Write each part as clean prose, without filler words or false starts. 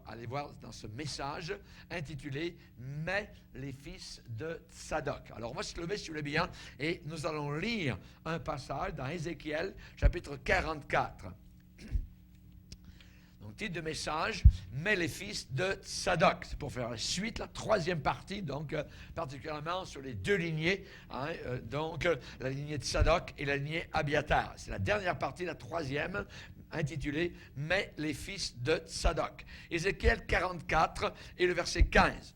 aller voir dans ce message intitulé « Mais les fils de Tsadok ». Alors, on va se lever, si vous voulez bien, et nous allons lire un passage dans Ézéchiel, chapitre 44. Donc, titre de message, mais les fils de Tsadok. C'est pour faire la suite, la troisième partie, donc particulièrement sur les deux lignées, la lignée de Tsadok et la lignée Abiatar. C'est la dernière partie, la troisième, intitulée « Mais les fils de Tsadok ». Ézéchiel 44 et le verset 15.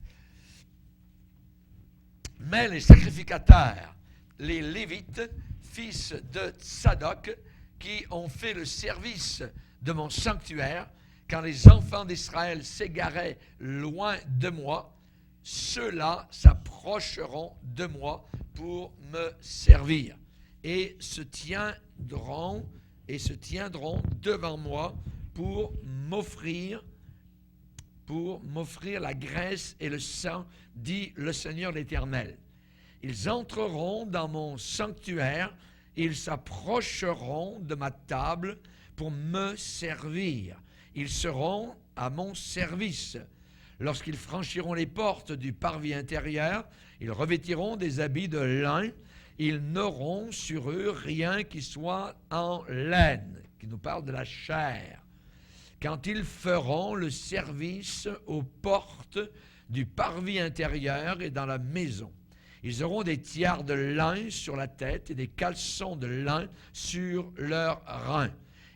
Mais les sacrificateurs, les Lévites, fils de Tsadok, qui ont fait le service de mon sanctuaire, quand les enfants d'Israël s'égaraient loin de moi, ceux-là s'approcheront de moi pour me servir et se tiendront devant moi pour m'offrir la graisse et le sang, dit le Seigneur l'Éternel. Ils entreront dans mon sanctuaire, ils s'approcheront de ma table pour me servir. Ils seront à mon service. Lorsqu'ils franchiront les portes du parvis intérieur, ils revêtiront des habits de lin. Ils n'auront sur eux rien qui soit en laine, qui nous parle de la chair. Quand ils feront le service aux portes du parvis intérieur et dans la maison, ils auront des tiares de lin sur la tête et des caleçons de lin sur leurs reins.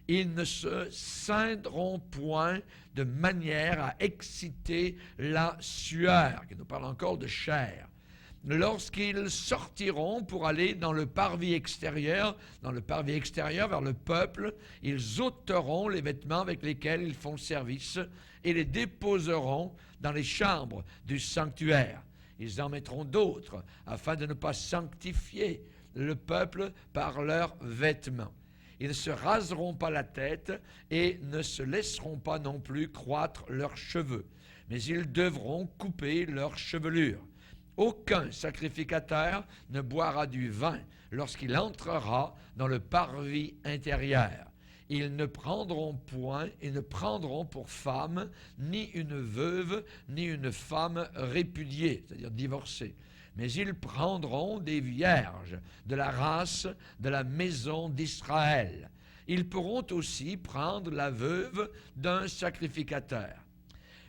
Ils ne se ceindront point de manière à exciter la sueur, qui nous parle encore de chair. Lorsqu'ils sortiront pour aller dans le parvis extérieur vers le peuple, ils ôteront les vêtements avec lesquels ils font service et les déposeront dans les chambres du sanctuaire. Ils en mettront d'autres afin de ne pas sanctifier le peuple par leurs vêtements. Ils ne se raseront pas la tête et ne se laisseront pas non plus croître leurs cheveux, mais ils devront couper leurs chevelures. Aucun sacrificateur ne boira du vin lorsqu'il entrera dans le parvis intérieur. Ils ne prendront pour femme ni une veuve, ni une femme répudiée, c'est-à-dire divorcée. Mais ils prendront des vierges de la race de la maison d'Israël. Ils pourront aussi prendre la veuve d'un sacrificateur.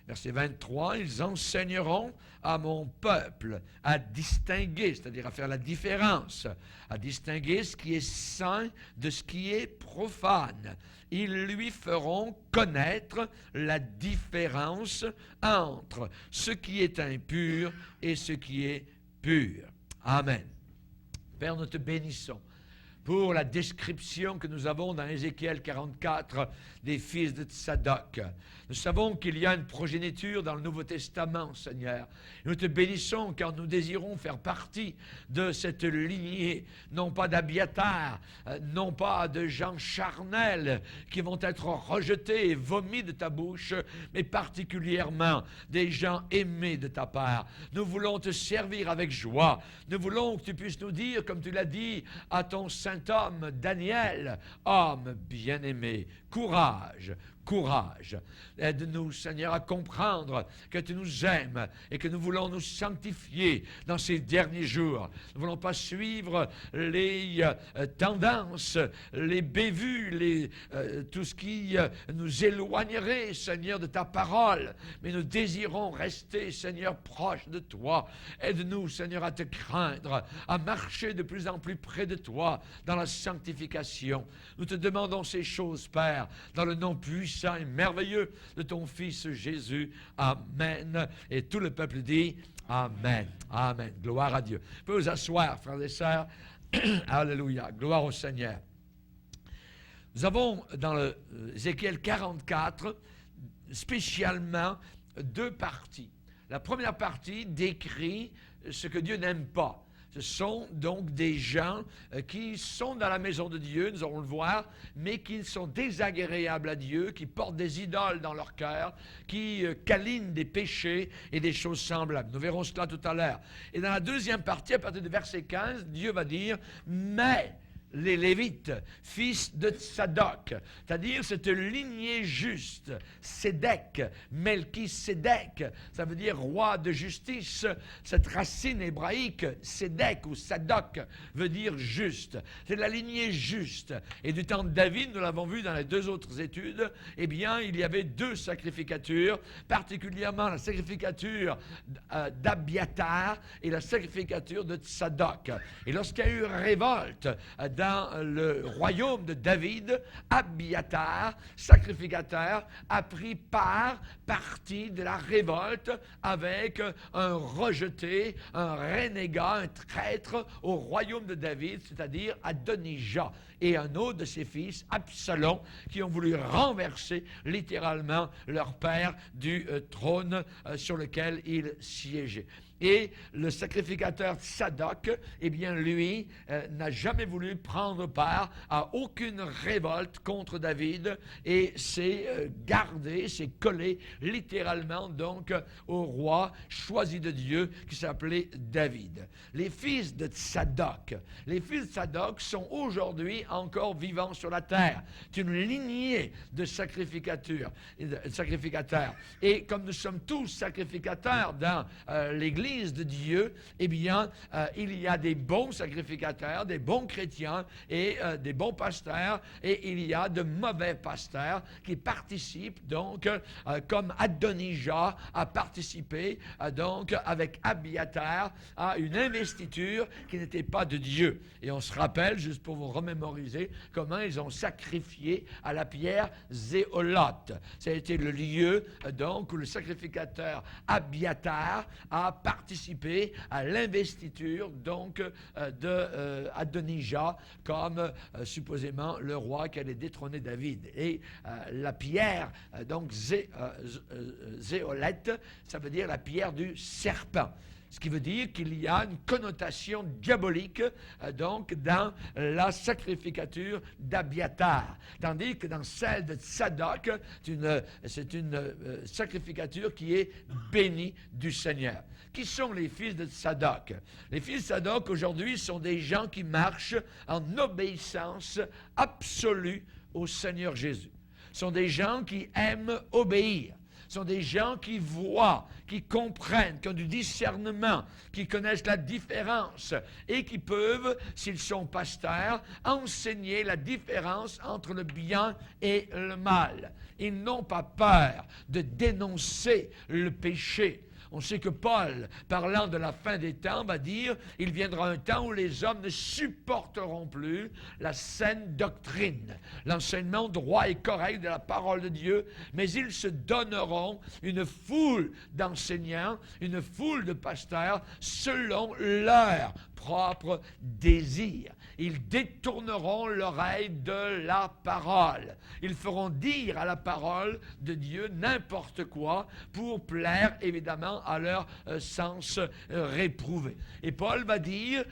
Verset 23, ils enseigneront à mon peuple à distinguer, c'est-à-dire à faire la différence, à distinguer ce qui est saint de ce qui est profane. Ils lui feront connaître la différence entre ce qui est impur et ce qui est pur. Amen. Père, nous te bénissons pour la description que nous avons dans Ézéchiel 44 des fils de Tsadok. Nous savons qu'il y a une progéniture dans le Nouveau Testament, Seigneur. Nous te bénissons car nous désirons faire partie de cette lignée, non pas d'Abiatar, non pas de gens charnels qui vont être rejetés et vomis de ta bouche, mais particulièrement des gens aimés de ta part. Nous voulons te servir avec joie. Nous voulons que tu puisses nous dire, comme tu l'as dit à ton saint homme Daniel, homme bien-aimé, courage, courage. Aide-nous, Seigneur, à comprendre que tu nous aimes et que nous voulons nous sanctifier dans ces derniers jours. Nous ne voulons pas suivre les tendances, les bévues, tout ce qui nous éloignerait, Seigneur, de ta parole. Mais nous désirons rester, Seigneur, proche de toi. Aide-nous, Seigneur, à te craindre, à marcher de plus en plus près de toi dans la sanctification. Nous te demandons ces choses, Père, dans le nom puissant et merveilleux de ton Fils Jésus. Amen. Et tout le peuple dit Amen. Amen. Gloire à Dieu. Vous pouvez vous asseoir, frères et sœurs. Alléluia. Gloire au Seigneur. Nous avons dans Ézéchiel 44 spécialement deux parties. La première partie décrit ce que Dieu n'aime pas. Ce sont donc des gens qui sont dans la maison de Dieu, nous allons le voir, mais qui sont désagréables à Dieu, qui portent des idoles dans leur cœur, qui câlinent des péchés et des choses semblables. Nous verrons cela tout à l'heure. Et dans la deuxième partie, à partir du verset 15, Dieu va dire « Mais les Lévites, fils de Tsadok, c'est-à-dire cette lignée juste, Sédek, Melchisédek, ça veut dire roi de justice. Cette racine hébraïque, Sédek ou Sadok, veut dire juste. C'est la lignée juste. Et du temps de David, nous l'avons vu dans les deux autres études, eh bien, il y avait deux sacrificatures, particulièrement la sacrificature d'Abiatar et la sacrificature de Tsadok. Et lorsqu'il y a eu révolte dans le royaume de David, Abiatar, sacrificateur, a pris partie de la révolte avec un rejeté, un renégat, un traître au royaume de David, c'est-à-dire Adonijah, et un autre de ses fils, Absalom, qui ont voulu renverser littéralement leur père du trône sur lequel il siégeait. Et le sacrificateur Tsadok, eh bien, lui, n'a jamais voulu prendre part à aucune révolte contre David et s'est gardé, s'est collé littéralement donc au roi choisi de Dieu qui s'appelait David. Les fils de Tsadok sont aujourd'hui encore vivants sur la terre. C'est une lignée de sacrificateurs. Et comme nous sommes tous sacrificateurs dans l'Église de Dieu, eh bien, il y a des bons sacrificateurs, des bons chrétiens et des bons pasteurs, et il y a de mauvais pasteurs qui participent donc, comme Adonijah a participé donc avec Abiatar à une investiture qui n'était pas de Dieu. Et on se rappelle, juste pour vous remémoriser, comment ils ont sacrifié à la pierre Zéolote. Ça a été le lieu donc où le sacrificateur Abiatar a participé à l'investiture donc de Adonijah comme supposément le roi qui allait détrôner David. Et la pierre donc Zéolette, ça veut dire la pierre du serpent. Ce qui veut dire qu'il y a une connotation diabolique donc dans la sacrificature d'Abiatar. Tandis que dans celle de Tsadok, c'est une sacrificature qui est bénie du Seigneur. Qui sont les fils de Tsadok? Les fils de Tsadok aujourd'hui sont des gens qui marchent en obéissance absolue au Seigneur Jésus. Ce sont des gens qui aiment obéir. Ce sont des gens qui voient, qui comprennent, qui ont du discernement, qui connaissent la différence et qui peuvent, s'ils sont pasteurs, enseigner la différence entre le bien et le mal. Ils n'ont pas peur de dénoncer le péché. On sait que Paul, parlant de la fin des temps, va dire « Il viendra un temps où les hommes ne supporteront plus la saine doctrine, l'enseignement droit et correct de la parole de Dieu, mais ils se donneront une foule d'enseignants, une foule de pasteurs, selon leur propre désir. Ils détourneront l'oreille de la parole. Ils feront dire à la parole de Dieu n'importe quoi pour plaire évidemment à leur sens réprouvé. Et Paul va dire,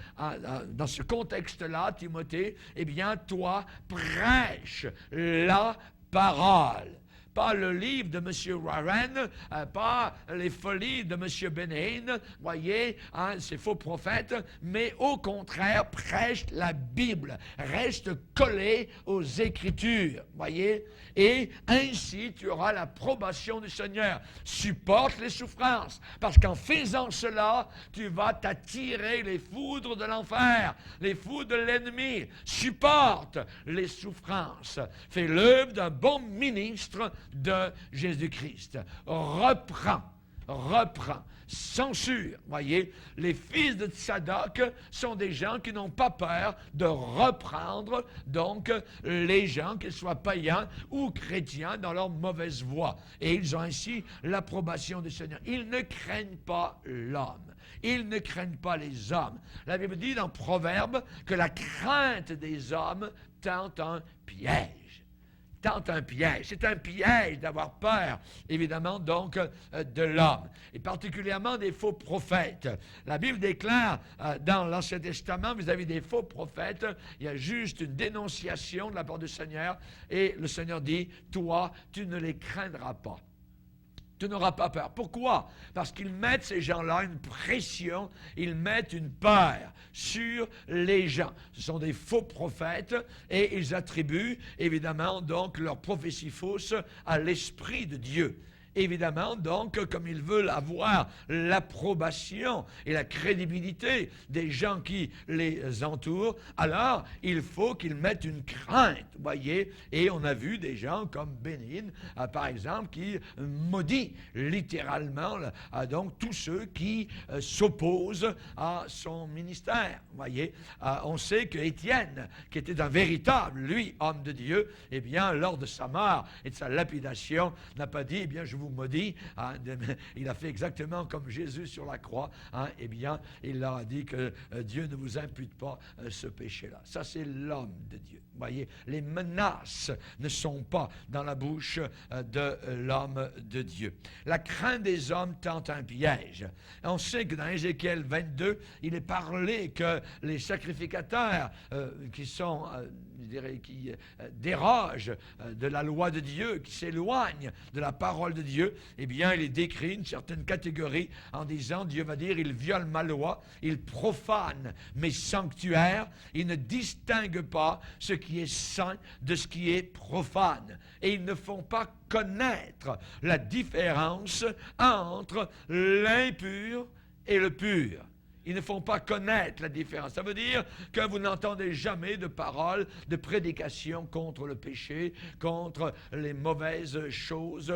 dans ce contexte-là, Timothée, eh bien, toi, prêche la parole. Pas le livre de M. Warren, pas les folies de M. Benahin, voyez, ces faux prophètes, mais au contraire, prêche la Bible, reste collé aux Écritures, voyez, et ainsi tu auras l'approbation du Seigneur. Supporte les souffrances, parce qu'en faisant cela, tu vas t'attirer les foudres de l'enfer, les foudres de l'ennemi. Supporte les souffrances. Fais l'œuvre d'un bon ministre de Jésus-Christ. Reprends. Censure. Voyez, les fils de Tsadok sont des gens qui n'ont pas peur de reprendre donc les gens, qu'ils soient païens ou chrétiens, dans leur mauvaise voie. Et ils ont ainsi l'approbation du Seigneur. Ils ne craignent pas l'homme. Ils ne craignent pas les hommes. La Bible dit dans Proverbe que la crainte des hommes tend un piège. C'est un piège d'avoir peur, évidemment, donc, de l'homme, et particulièrement des faux prophètes. La Bible déclare dans l'Ancien Testament, vis-à-vis des faux prophètes, il y a juste une dénonciation de la part du Seigneur, et le Seigneur dit, toi, tu ne les craindras pas. Tu n'auras pas peur. Pourquoi? Parce qu'ils mettent, ces gens-là, une pression, ils mettent une peur sur les gens. Ce sont des faux prophètes et ils attribuent, évidemment, donc, leur prophétie fausse à l'Esprit de Dieu. Évidemment, donc, comme ils veulent avoir l'approbation et la crédibilité des gens qui les entourent, alors il faut qu'ils mettent une crainte, voyez. Et on a vu des gens comme Bénin, par exemple, qui maudit littéralement donc tous ceux qui s'opposent à son ministère, voyez. On sait que Étienne, qui était un véritable, lui, homme de Dieu, eh bien, lors de sa mort et de sa lapidation, n'a pas dit, eh bien, je vous maudit, hein, il a fait exactement comme Jésus sur la croix, hein, eh bien, il leur a dit que Dieu ne vous impute pas ce péché-là. Ça, c'est l'homme de Dieu. Vous voyez, les menaces ne sont pas dans la bouche de l'homme de Dieu. La crainte des hommes tente un piège. On sait que dans Ézéchiel 22, il est parlé que les sacrificateurs qui sont, je dirais, qui dérogent de la loi de Dieu, qui s'éloignent de la parole de Dieu, eh bien, il est décrit une certaine catégorie en disant, Dieu va dire, il viole ma loi, il profane mes sanctuaires, il ne distingue pas ce qui est saint de ce qui est profane. Et ils ne font pas connaître la différence entre l'impur et le pur. Ils ne font pas connaître la différence. Ça veut dire que vous n'entendez jamais de paroles, de prédication contre le péché, contre les mauvaises choses,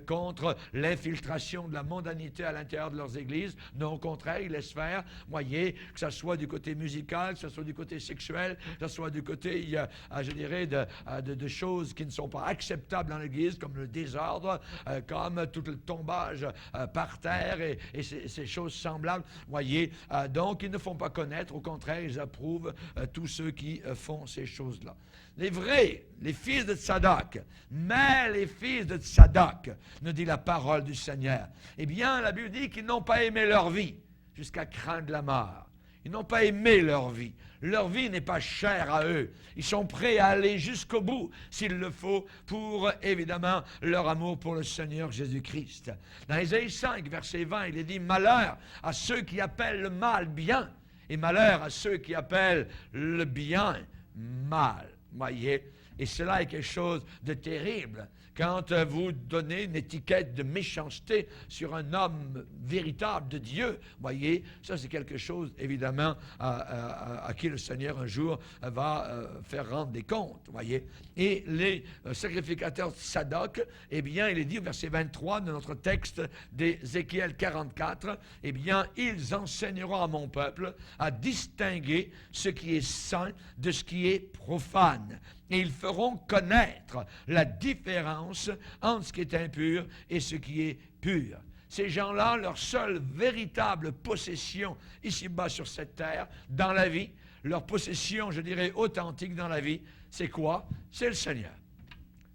contre l'infiltration de la mondanité à l'intérieur de leurs églises. Non, au contraire, ils laissent faire, voyez, que ce soit du côté musical, que ce soit du côté sexuel, que ce soit du côté, je dirais, de choses qui ne sont pas acceptables dans l'Église, comme le désordre, comme tout le tombage par terre et ces choses semblables, voyez. Donc, ils ne font pas connaître, au contraire, ils approuvent tous ceux qui font ces choses-là. Les vrais, les fils de Tsadok, mais les fils de Tsadok, nous dit la parole du Seigneur, eh bien, la Bible dit qu'ils n'ont pas aimé leur vie jusqu'à craindre la mort. Ils n'ont pas aimé leur vie. Leur vie n'est pas chère à eux. Ils sont prêts à aller jusqu'au bout, s'il le faut, pour, évidemment, leur amour pour le Seigneur Jésus-Christ. Dans Ésaïe 5, verset 20, il est dit « Malheur à ceux qui appellent le mal bien, et malheur à ceux qui appellent le bien mal. » Voyez, et cela est quelque chose de terrible. Quand vous donnez une étiquette de méchanceté sur un homme véritable de Dieu, voyez, ça c'est quelque chose, évidemment, à qui le Seigneur un jour va faire rendre des comptes, voyez. Et les sacrificateurs de Tsadok, eh bien, il est dit au verset 23 de notre texte d'Ézéchiel 44, eh bien, ils enseigneront à mon peuple à distinguer ce qui est saint de ce qui est profane. Et ils feront connaître la différence entre ce qui est impur et ce qui est pur. Ces gens-là, leur seule véritable possession ici-bas sur cette terre, dans la vie, leur possession, je dirais, authentique dans la vie, c'est quoi? C'est le Seigneur.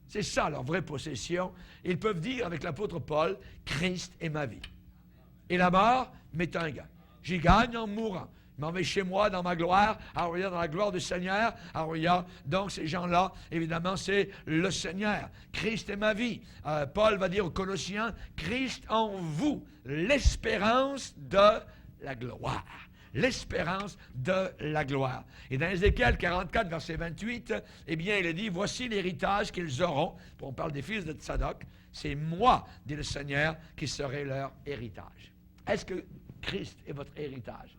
C'est ça leur vraie possession. Ils peuvent dire avec l'apôtre Paul, Christ est ma vie. Et la mort m'est un gain. J'y gagne en mourant. Je m'en vais chez moi dans ma gloire, dans la gloire du Seigneur. Donc ces gens-là, évidemment, c'est le Seigneur. Christ est ma vie. Paul va dire aux Colossiens, Christ en vous, l'espérance de la gloire. L'espérance de la gloire. Et dans Ézéchiel 44, verset 28, eh bien, il est dit, voici l'héritage qu'ils auront. On parle des fils de Tsadok. C'est moi, dit le Seigneur, qui serai leur héritage. Est-ce que Christ est votre héritage?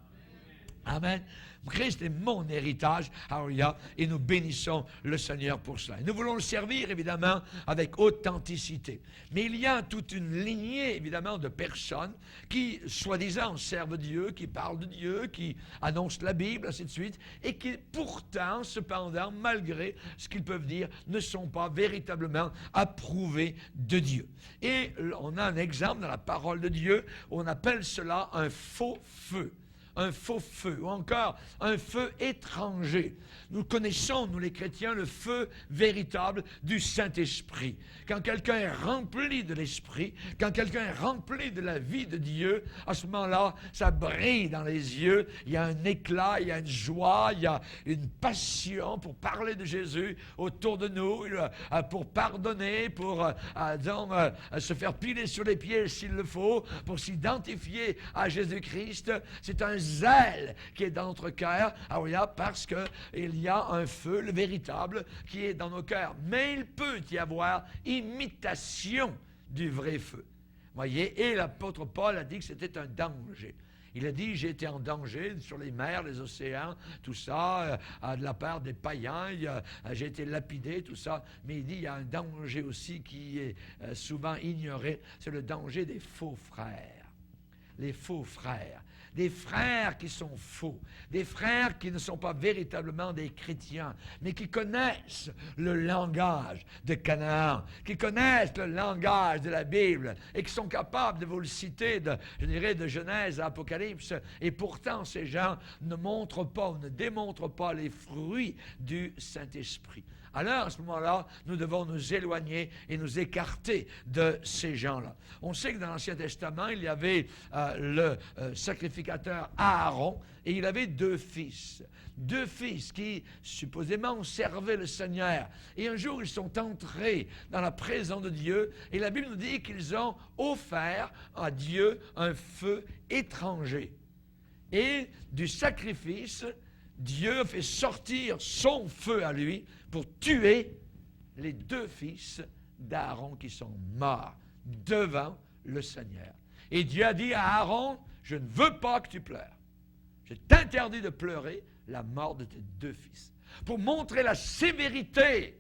Amen. Christ est mon héritage, alléluia, et nous bénissons le Seigneur pour cela. Nous voulons le servir, évidemment, avec authenticité. Mais il y a toute une lignée, évidemment, de personnes qui, soi-disant, servent Dieu, qui parlent de Dieu, qui annoncent la Bible, ainsi de suite, et qui, pourtant, cependant, malgré ce qu'ils peuvent dire, ne sont pas véritablement approuvés de Dieu. Et on a un exemple dans la parole de Dieu, on appelle cela un faux feu. un faux feu, ou encore un feu étranger. Nous connaissons, nous les chrétiens, le feu véritable du Saint-Esprit. Quand quelqu'un est rempli de l'Esprit, quand quelqu'un est rempli de la vie de Dieu, à ce moment-là, ça brille dans les yeux, il y a un éclat, il y a une joie, il y a une passion pour parler de Jésus autour de nous, pour pardonner, pour se faire piler sur les pieds s'il le faut, pour s'identifier à Jésus-Christ. C'est un zèle qui est dans notre cœur, parce qu'il y a un feu, le véritable, qui est dans nos cœurs. Mais il peut y avoir imitation du vrai feu. Voyez, et l'apôtre Paul a dit que c'était un danger. Il a dit, j'ai été en danger sur les mers, les océans, tout ça, de la part des païens, j'ai été lapidé, tout ça. Mais il dit, il y a un danger aussi qui est souvent ignoré, c'est le danger des faux frères. Les faux frères. Des frères qui sont faux, des frères qui ne sont pas véritablement des chrétiens, mais qui connaissent le langage de Canaan, qui connaissent le langage de la Bible et qui sont capables de vous le citer, de Genèse à Apocalypse. Et pourtant, ces gens ne montrent pas ou ne démontrent pas les fruits du Saint-Esprit. Alors, à ce moment-là, nous devons nous éloigner et nous écarter de ces gens-là. On sait que dans l'Ancien Testament, il y avait le sacrificateur Aaron et il avait deux fils. Deux fils qui, supposément, servaient le Seigneur. Et un jour, ils sont entrés dans la présence de Dieu et la Bible nous dit qu'ils ont offert à Dieu un feu étranger. Et du sacrifice, Dieu fait sortir son feu à lui pour tuer les deux fils d'Aaron qui sont morts devant le Seigneur. Et Dieu a dit à Aaron, je ne veux pas que tu pleures. Je t'interdis de pleurer la mort de tes deux fils. Pour montrer la sévérité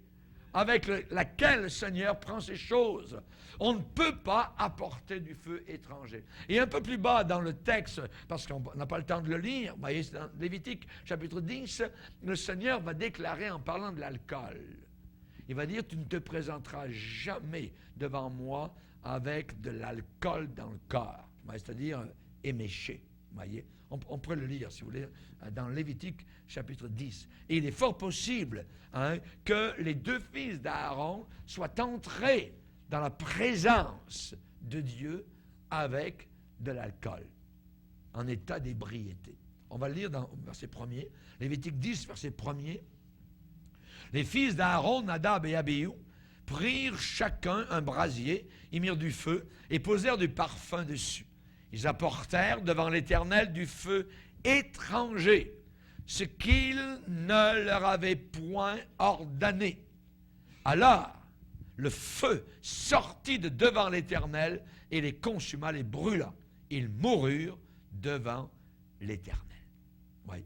avec laquelle le Seigneur prend ces choses. On ne peut pas apporter du feu étranger. Et un peu plus bas dans le texte, parce qu'on n'a pas le temps de le lire, vous voyez, c'est dans Lévitique chapitre 10, le Seigneur va déclarer en parlant de l'alcool. Il va dire, tu ne te présenteras jamais devant moi avec de l'alcool dans le corps. C'est-à-dire éméché. Voyez, on pourrait le lire, si vous voulez, dans Lévitique chapitre 10. Et il est fort possible que les deux fils d'Aaron soient entrés dans la présence de Dieu avec de l'alcool, en état d'ébriété. On va le lire dans verset 1er, Lévitique 10, verset 1er. Les fils d'Aaron, Nadab et Abihu, prirent chacun un brasier, y mirent du feu et posèrent du parfum dessus. Ils apportèrent devant l'Éternel du feu étranger, ce qu'il ne leur avait point ordonné. Alors, le feu sortit de devant l'Éternel et les consuma, les brûla. Ils moururent devant l'Éternel. Oui.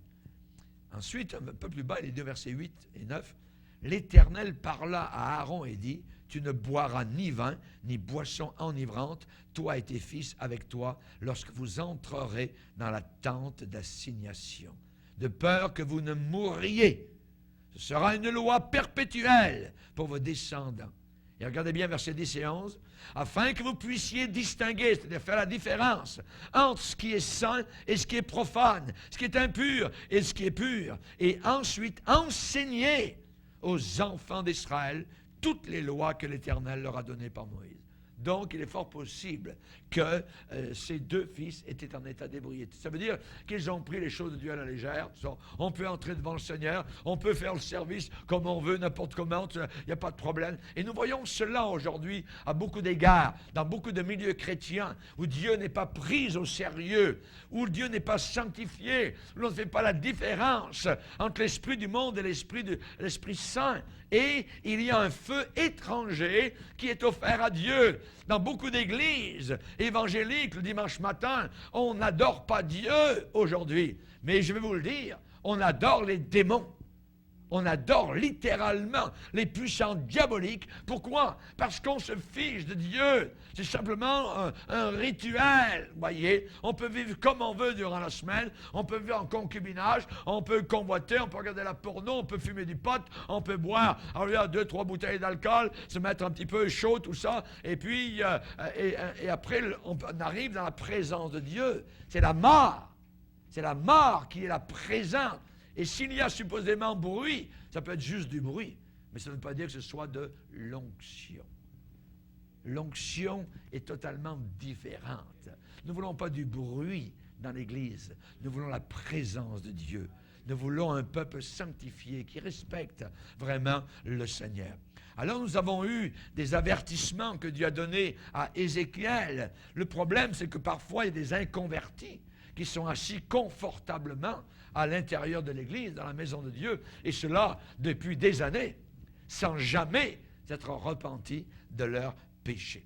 Ensuite, un peu plus bas, les deux versets 8 et 9, l'Éternel parla à Aaron et dit, tu ne boiras ni vin, ni boisson enivrante, toi et tes fils avec toi, lorsque vous entrerez dans la tente d'assignation, de peur que vous ne mourriez. Ce sera une loi perpétuelle pour vos descendants. Et regardez bien versets 10 et 11, afin que vous puissiez distinguer, c'est-à-dire faire la différence entre ce qui est saint et ce qui est profane, ce qui est impur et ce qui est pur, et ensuite enseigner aux enfants d'Israël toutes les lois que l'Éternel leur a données par Moïse. Donc, il est fort possible que ces deux fils étaient en état d'ébriété. Ça veut dire qu'ils ont pris les choses de Dieu à la légère. On peut entrer devant le Seigneur, on peut faire le service comme on veut, n'importe comment, il n'y a pas de problème. Et nous voyons cela aujourd'hui à beaucoup d'égards, dans beaucoup de milieux chrétiens, où Dieu n'est pas pris au sérieux, où Dieu n'est pas sanctifié, où on ne fait pas la différence entre l'esprit du monde et l'Esprit Saint. Et il y a un feu étranger qui est offert à Dieu. Dans beaucoup d'églises évangéliques, le dimanche matin, on n'adore pas Dieu aujourd'hui. Mais je vais vous le dire, on adore les démons. On adore littéralement les puissants diaboliques. Pourquoi? Parce qu'on se fiche de Dieu. C'est simplement un rituel, voyez. On peut vivre comme on veut durant la semaine. On peut vivre en concubinage. On peut convoiter, on peut regarder la porno, on peut fumer du pot, on peut boire. Alors il y a 2-3 bouteilles d'alcool, se mettre un petit peu chaud, tout ça. Et puis, et après, on arrive dans la présence de Dieu. C'est la mort. C'est la mort qui est la présente. Et s'il y a supposément bruit, ça peut être juste du bruit, mais ça ne veut pas dire que ce soit de l'onction. L'onction est totalement différente. Nous ne voulons pas du bruit dans l'Église. Nous voulons la présence de Dieu. Nous voulons un peuple sanctifié qui respecte vraiment le Seigneur. Alors nous avons eu des avertissements que Dieu a donnés à Ézéchiel. Le problème, c'est que parfois, il y a des inconvertis qui sont assis confortablement à l'intérieur de l'Église, dans la maison de Dieu, et cela depuis des années, sans jamais s'être repentis de leurs péchés.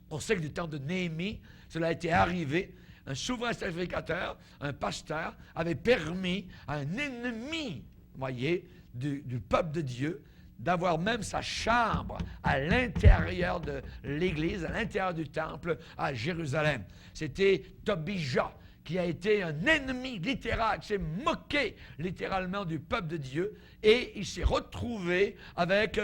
On sait que du temps de Néhémie, cela a été arrivé. Un souverain sacrificateur, un pasteur, avait permis à un ennemi, voyez, du peuple de Dieu, d'avoir même sa chambre à l'intérieur de l'Église, à l'intérieur du temple, à Jérusalem. C'était Tobija, qui a été un ennemi littéral, qui s'est moqué littéralement du peuple de Dieu, et il s'est retrouvé avec,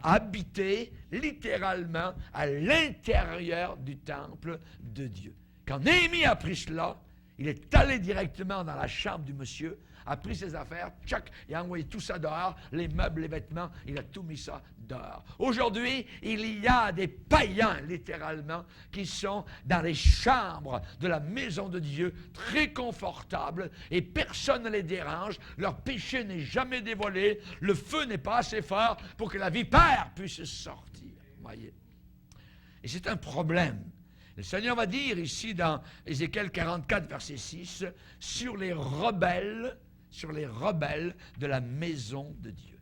habité littéralement à l'intérieur du temple de Dieu. Quand Néhémie a appris cela, il est allé directement dans la chambre du monsieur, a pris ses affaires, tchac, il a envoyé tout ça dehors, les meubles, les vêtements, il a tout mis ça dehors. Aujourd'hui, il y a des païens, littéralement, qui sont dans les chambres de la maison de Dieu, très confortables, et personne ne les dérange, leur péché n'est jamais dévoilé, le feu n'est pas assez fort pour que la vipère puisse sortir. Voyez. Et c'est un problème. Le Seigneur va dire ici dans Ézéchiel 44, verset 6, sur les rebelles de la maison de Dieu.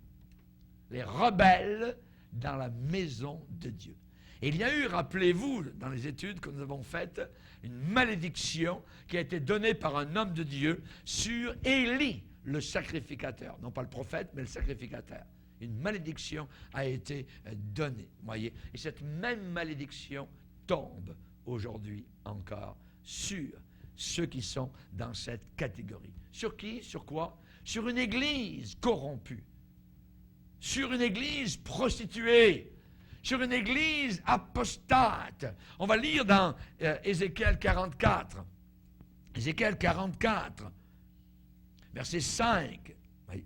Les rebelles dans la maison de Dieu. Et il y a eu, rappelez-vous, dans les études que nous avons faites, une malédiction qui a été donnée par un homme de Dieu sur Élie, le sacrificateur. Non pas le prophète, mais le sacrificateur. Une malédiction a été donnée, voyez. Et cette même malédiction tombe aujourd'hui encore sur ceux qui sont dans cette catégorie. Sur qui? Sur quoi? Sur une église corrompue, sur une église prostituée, sur une église apostate. On va lire dans Ézéchiel 44. Ézéchiel 44, verset 5. Oui.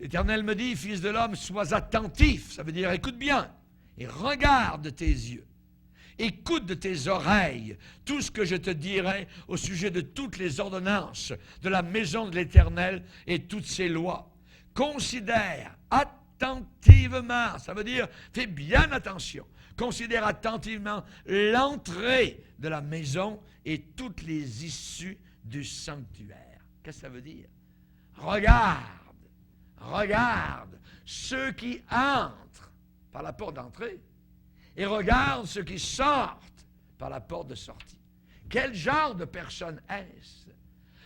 L'Éternel me dit, fils de l'homme, sois attentif. Ça veut dire, écoute bien. Et regarde de tes yeux, écoute de tes oreilles tout ce que je te dirai au sujet de toutes les ordonnances de la maison de l'Éternel et toutes ses lois. Considère attentivement, ça veut dire fais bien attention, considère attentivement l'entrée de la maison et toutes les issues du sanctuaire. Qu'est-ce que ça veut dire? Regarde ceux qui entrent par la porte d'entrée, et regarde ceux qui sortent par la porte de sortie. Quel genre de personnes est-ce?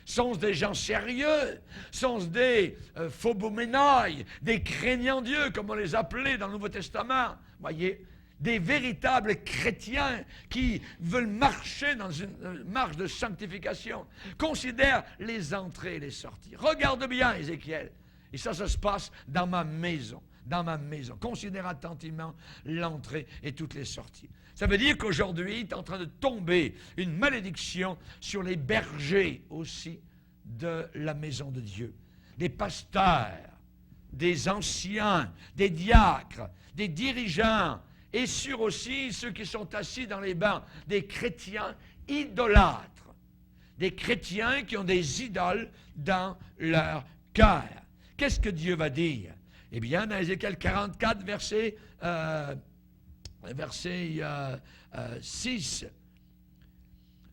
Sont-ce des gens sérieux? Sont-ce des phoboménoi, des craignants Dieu, comme on les appelait dans le Nouveau Testament? Voyez, des véritables chrétiens qui veulent marcher dans une marche de sanctification. Considère les entrées et les sorties. Regarde bien, Ézéchiel. Et ça se passe dans ma maison. Dans ma maison. Considère attentivement l'entrée et toutes les sorties. Ça veut dire qu'aujourd'hui, il est en train de tomber une malédiction sur les bergers aussi de la maison de Dieu. Des pasteurs, des anciens, des diacres, des dirigeants, et sur aussi ceux qui sont assis dans les bancs, des chrétiens idolâtres. Des chrétiens qui ont des idoles dans leur cœur. Qu'est-ce que Dieu va dire? Eh bien, dans Ézéchiel 44, verset 6,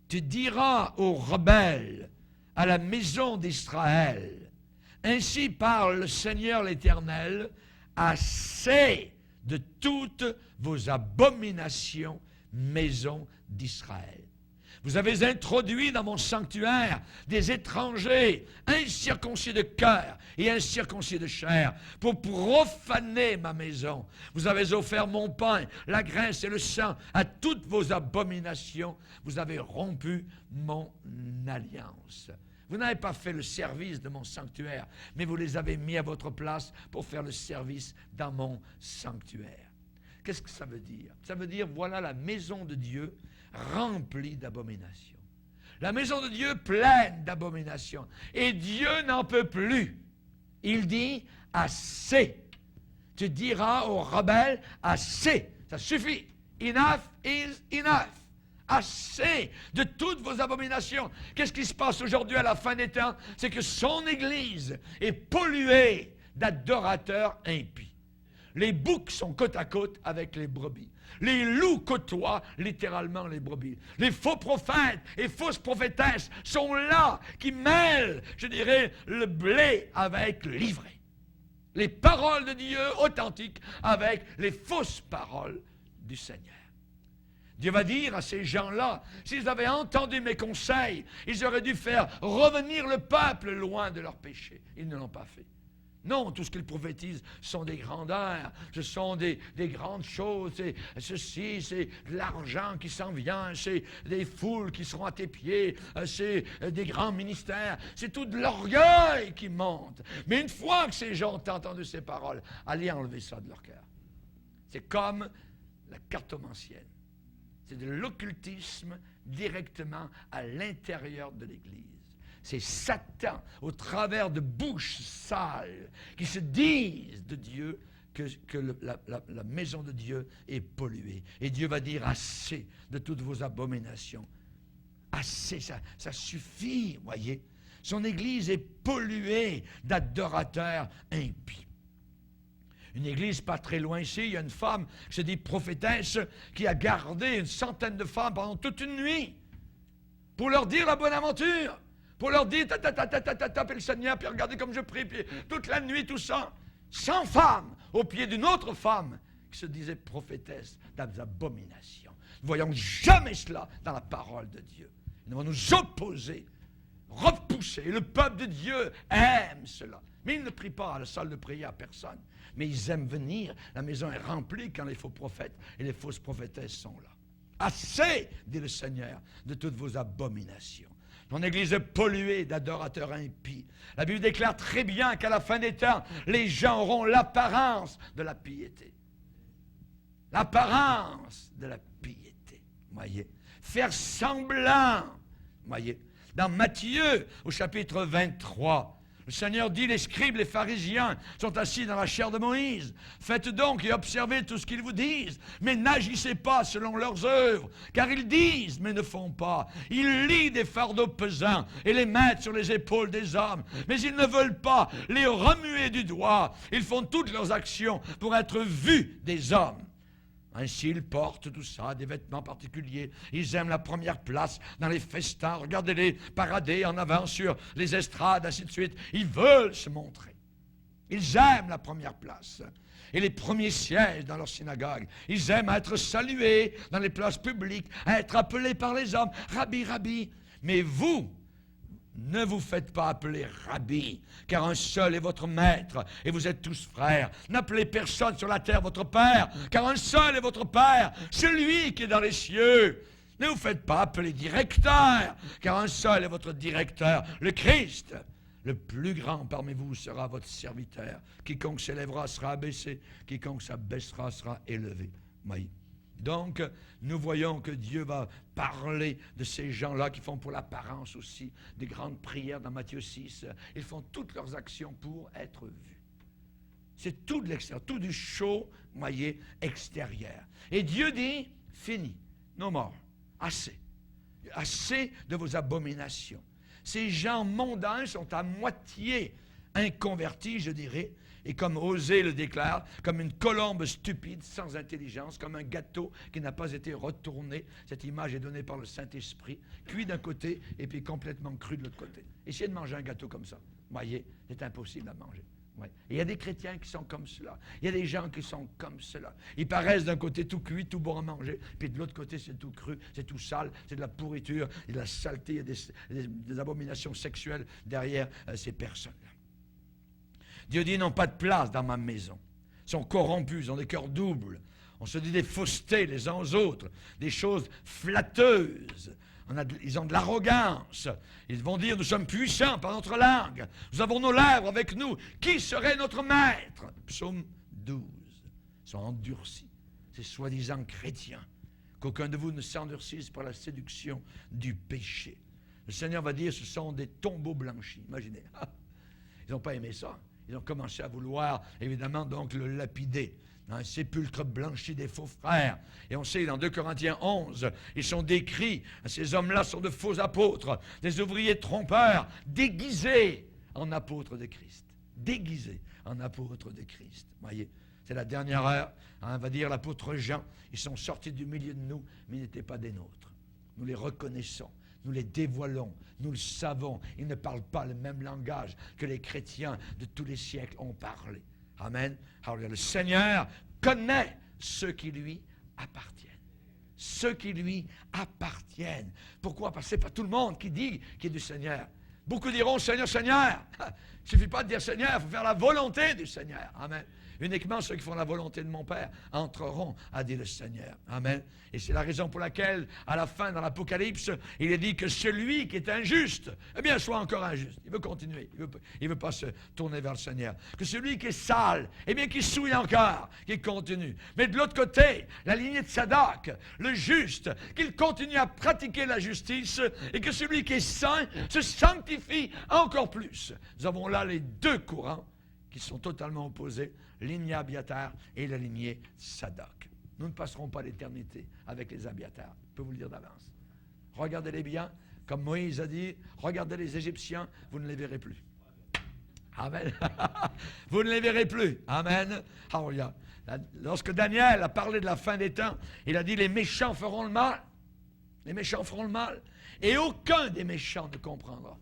tu diras aux rebelles, à la maison d'Israël, ainsi parle le Seigneur l'Éternel, assez de toutes vos abominations, maison d'Israël. Vous avez introduit dans mon sanctuaire des étrangers incirconcis de cœur et incirconcis de chair pour profaner ma maison. Vous avez offert mon pain, la graisse et le sang à toutes vos abominations. Vous avez rompu mon alliance. Vous n'avez pas fait le service de mon sanctuaire, mais vous les avez mis à votre place pour faire le service dans mon sanctuaire. Qu'est-ce que ça veut dire? Ça veut dire, voilà la maison de Dieu remplie d'abominations. La maison de Dieu pleine d'abominations. Et Dieu n'en peut plus. Il dit, assez. Tu diras aux rebelles, assez. Ça suffit. Enough is enough. Assez de toutes vos abominations. Qu'est-ce qui se passe aujourd'hui à la fin des temps? C'est que son Église est polluée d'adorateurs impies. Les boucs sont côte à côte avec les brebis. Les loups côtoient littéralement les brebis. Les faux prophètes et fausses prophétesses sont là, qui mêlent, je dirais, le blé avec l'ivraie. Les paroles de Dieu authentiques avec les fausses paroles du Seigneur. Dieu va dire à ces gens-là, s'ils avaient entendu mes conseils, ils auraient dû faire revenir le peuple loin de leurs péchés. Ils ne l'ont pas fait. Non, tout ce qu'ils prophétisent sont des grandeurs, ce sont des grandes choses, c'est ceci, c'est de l'argent qui s'en vient, c'est des foules qui seront à tes pieds, c'est des grands ministères, c'est tout de l'orgueil qui monte. Mais une fois que ces gens ont entendu ces paroles, allez enlever ça de leur cœur. C'est comme la cartomancienne. C'est de l'occultisme directement à l'intérieur de l'Église. C'est Satan, au travers de bouches sales, qui se disent de Dieu que la maison de Dieu est polluée. Et Dieu va dire, assez de toutes vos abominations. Assez, ça suffit, voyez. Son Église est polluée d'adorateurs impies. Une église pas très loin ici, il y a une femme qui se dit prophétesse, qui a gardé une centaine de femmes pendant toute une nuit pour leur dire la bonne aventure. Pour leur dire, tapez le Seigneur, puis regardez comme je prie, puis toute la nuit, tout ça. 100 femmes au pied d'une autre femme qui se disait prophétesse d'abomination. Nous ne voyons jamais cela dans la parole de Dieu. Nous devons nous opposer, repousser. Et le peuple de Dieu aime cela. Mais ils ne prient pas à la salle de prière à personne. Mais ils aiment venir. La maison est remplie quand les faux prophètes et les fausses prophétesses sont là. Assez, dit le Seigneur, de toutes vos abominations. Mon Église est polluée d'adorateurs impies. La Bible déclare très bien qu'à la fin des temps, les gens auront l'apparence de la piété. L'apparence de la piété. Voyez. Faire semblant. Voyez. Dans Matthieu, au chapitre 23, le Seigneur dit, les scribes, les pharisiens sont assis dans la chair de Moïse. Faites donc et observez tout ce qu'ils vous disent, mais n'agissez pas selon leurs œuvres, car ils disent, mais ne font pas. Ils lient des fardeaux pesants et les mettent sur les épaules des hommes, mais ils ne veulent pas les remuer du doigt. Ils font toutes leurs actions pour être vus des hommes. Ainsi, ils portent tout ça, des vêtements particuliers. Ils aiment la première place dans les festins. Regardez-les parader en avant sur les estrades, ainsi de suite. Ils veulent se montrer. Ils aiment la première place et les premiers sièges dans leur synagogue. Ils aiment être salués dans les places publiques, être appelés par les hommes. Rabbi, Rabbi. Mais vous, ne vous faites pas appeler Rabbi, car un seul est votre maître, et vous êtes tous frères. N'appelez personne sur la terre votre Père, car un seul est votre Père, celui qui est dans les cieux. Ne vous faites pas appeler directeur, car un seul est votre directeur, le Christ. Le plus grand parmi vous sera votre serviteur. Quiconque s'élèvera sera abaissé, quiconque s'abaissera sera élevé. Oui. Donc, nous voyons que Dieu va parler de ces gens-là qui font pour l'apparence aussi des grandes prières dans Matthieu 6. Ils font toutes leurs actions pour être vus. C'est tout de l'extérieur, tout du show, voyez, extérieur. Et Dieu dit, fini, no more, assez. Assez de vos abominations. Ces gens mondains sont à moitié inconvertis, je dirais, et comme Osée le déclare, comme une colombe stupide, sans intelligence, comme un gâteau qui n'a pas été retourné. Cette image est donnée par le Saint-Esprit, cuit d'un côté et puis complètement cru de l'autre côté. Essayez de manger un gâteau comme ça. Voyez, c'est impossible à manger. Ouais. Et il y a des chrétiens qui sont comme cela. Il y a des gens qui sont comme cela. Ils paraissent d'un côté tout cuit, tout bon à manger, puis de l'autre côté c'est tout cru, c'est tout sale, c'est de la pourriture, il y a de la saleté, il y a des abominations sexuelles derrière ces personnes-là. Dieu dit, ils n'ont pas de place dans ma maison. Ils sont corrompus, ils ont des cœurs doubles. On se dit des faussetés les uns aux autres, des choses flatteuses. Ils ont de l'arrogance. Ils vont dire, nous sommes puissants par notre langue. Nous avons nos lèvres avec nous. Qui serait notre maître? Psaume 12. Ils sont endurcis. Ces soi-disant chrétiens. Qu'aucun de vous ne s'endurcisse par la séduction du péché. Le Seigneur va dire, ce sont des tombeaux blanchis. Imaginez. Ils n'ont pas aimé ça. Ils ont commencé à vouloir, évidemment, donc le lapider. Dans un sépulcre blanchi des faux frères. Et on sait, dans 2 Corinthiens 11, ils sont décrits. Ces hommes-là sont de faux apôtres, des ouvriers trompeurs, déguisés en apôtres de Christ. Déguisés en apôtres de Christ. Voyez, c'est la dernière heure. On va dire l'apôtre Jean. Ils sont sortis du milieu de nous, mais ils n'étaient pas des nôtres. Nous les reconnaissons. Nous les dévoilons, nous le savons. Ils ne parlent pas le même langage que les chrétiens de tous les siècles ont parlé. Amen. Alors le Seigneur connaît ceux qui lui appartiennent. Ceux qui lui appartiennent. Pourquoi? Parce que ce n'est pas tout le monde qui dit qu'il est du Seigneur. Beaucoup diront Seigneur, Seigneur. Il ne suffit pas de dire Seigneur, il faut faire la volonté du Seigneur. Amen. Uniquement ceux qui font la volonté de mon Père entreront, a dit le Seigneur. Amen. Et c'est la raison pour laquelle, à la fin, dans l'Apocalypse, il est dit que celui qui est injuste, eh bien, soit encore injuste. Il veut continuer. Il veut pas se tourner vers le Seigneur. Que celui qui est sale, eh bien, qu'il souille encore, qu'il continue. Mais de l'autre côté, la lignée de Sadoc, le juste, qu'il continue à pratiquer la justice et que celui qui est saint se sanctifie encore plus. Nous avons là les deux courants qui sont totalement opposés, lignée Abiatar et la lignée Sadoc. Nous ne passerons pas l'éternité avec les Abiatar. Je peux vous le dire d'avance. Regardez-les bien, comme Moïse a dit, regardez les Égyptiens, vous ne les verrez plus. Amen. Vous ne les verrez plus. Amen. Alléluia. Lorsque Daniel a parlé de la fin des temps, il a dit les méchants feront le mal. Les méchants feront le mal. Et aucun des méchants ne comprendra.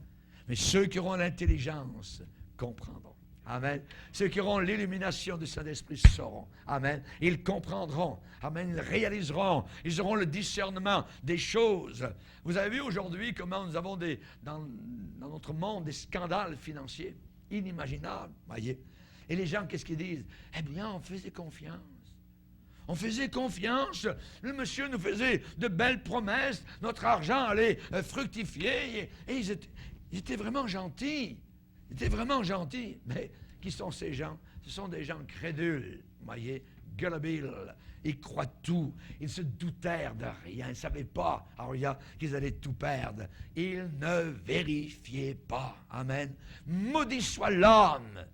Mais ceux qui auront l'intelligence comprendront. Amen. Ceux qui auront l'illumination du Saint-Esprit sauront. Amen. Ils comprendront. Amen. Ils réaliseront. Ils auront le discernement des choses. Vous avez vu aujourd'hui comment nous avons dans notre monde des scandales financiers inimaginables. Voyez. Et les gens, qu'est-ce qu'ils disent? Eh bien, on faisait confiance. On faisait confiance. Le monsieur nous faisait de belles promesses. Notre argent allait fructifier. Et ils étaient vraiment gentils. Ils étaient vraiment gentils. Mais qui sont ces gens? Ce sont des gens crédules, voyez, gullibles. Ils croient tout. Ils se doutèrent de rien. Ils ne savaient pas, qu'ils allaient tout perdre. Ils ne vérifiaient pas. Amen. Maudit soit l'homme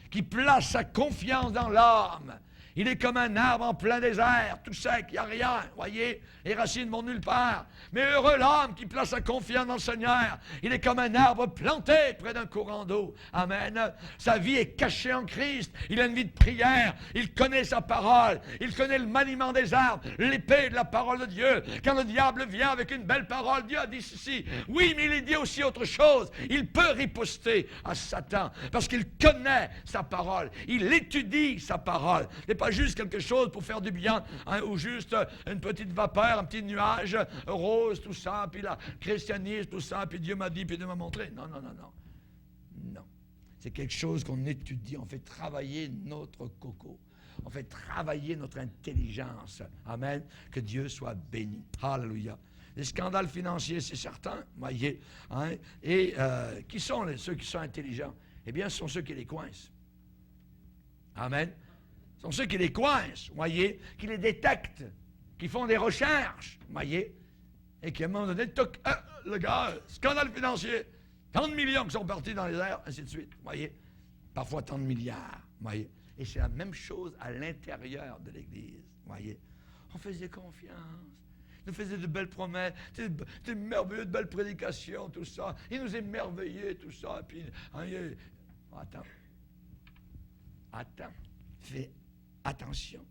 qui place sa confiance dans l'homme. Il est comme un arbre en plein désert, tout sec, il n'y a rien, voyez, les racines vont nulle part. Mais heureux l'homme qui place sa confiance dans le Seigneur. Il est comme un arbre planté près d'un courant d'eau. Amen. Sa vie est cachée en Christ. Il a une vie de prière. Il connaît sa parole. Il connaît le maniement des arbres, l'épée de la parole de Dieu. Quand le diable vient avec une belle parole, Dieu a dit ceci. Oui, mais il dit aussi autre chose. Il peut riposter à Satan parce qu'il connaît sa parole. Il étudie sa parole. Pas juste quelque chose pour faire du bien, hein, ou juste une petite vapeur, un petit nuage rose, tout ça, puis le christianisme, tout ça, puis Dieu m'a dit, puis Dieu m'a montré. Non. Non. C'est quelque chose qu'on étudie, on fait travailler notre coco. On fait travailler notre intelligence. Amen. Que Dieu soit béni. Alléluia. Les scandales financiers, c'est certain, voyez. Hein, et qui sont ceux qui sont intelligents? Eh bien, ce sont ceux qui les coincent. Amen. Ce sont ceux qui les coincent, voyez, qui les détectent, qui font des recherches, voyez, et qui à un moment donné, toc, le gars, scandale financier, tant de millions qui sont partis dans les airs, ainsi de suite, voyez, parfois tant de milliards, voyez. Et c'est la même chose à l'intérieur de l'Église, voyez. On faisait confiance, il nous faisait de belles promesses, c'était merveilleux, de belles prédications, tout ça, il nous émerveillait, tout ça, puis, hein, attends, fais attention.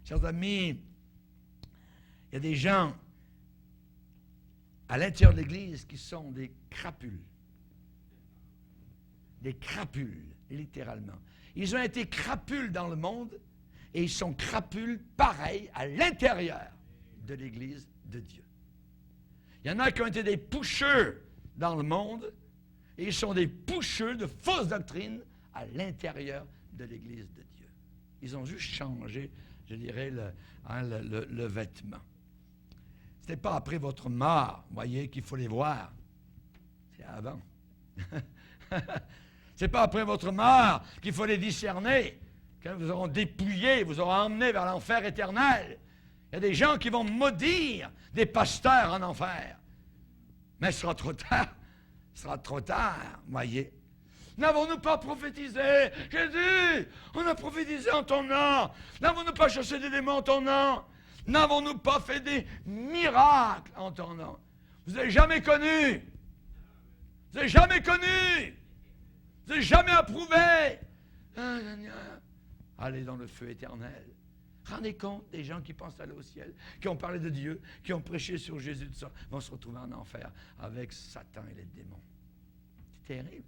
Chers amis, il y a des gens à l'intérieur de l'Église qui sont des crapules. Des crapules, littéralement. Ils ont été crapules dans le monde et ils sont crapules pareil à l'intérieur de l'Église de Dieu. Il y en a qui ont été des pushers dans le monde et ils sont des pushers de fausses doctrines à l'intérieur de l'Église de Dieu. Ils ont juste changé, je dirais, le vêtement. Ce n'est pas après votre mort, voyez, qu'il faut les voir. C'est avant. Ce n'est pas après votre mort qu'il faut les discerner. Quand vous auront dépouillé, vous auront emmené vers l'enfer éternel. Il y a des gens qui vont maudire des pasteurs en enfer. Mais ce sera trop tard. Ce sera trop tard, voyez. N'avons-nous pas prophétisé, Jésus? On a prophétisé en ton nom. N'avons-nous pas chassé des démons en ton nom? N'avons-nous pas fait des miracles en ton nom? Vous n'avez jamais connu. Vous n'avez jamais connu. Vous n'avez jamais approuvé. Allez dans le feu éternel. Rendez compte des gens qui pensent aller au ciel, qui ont parlé de Dieu, qui ont prêché sur Jésus, tout ça, vont se retrouver en enfer avec Satan et les démons. C'est terrible.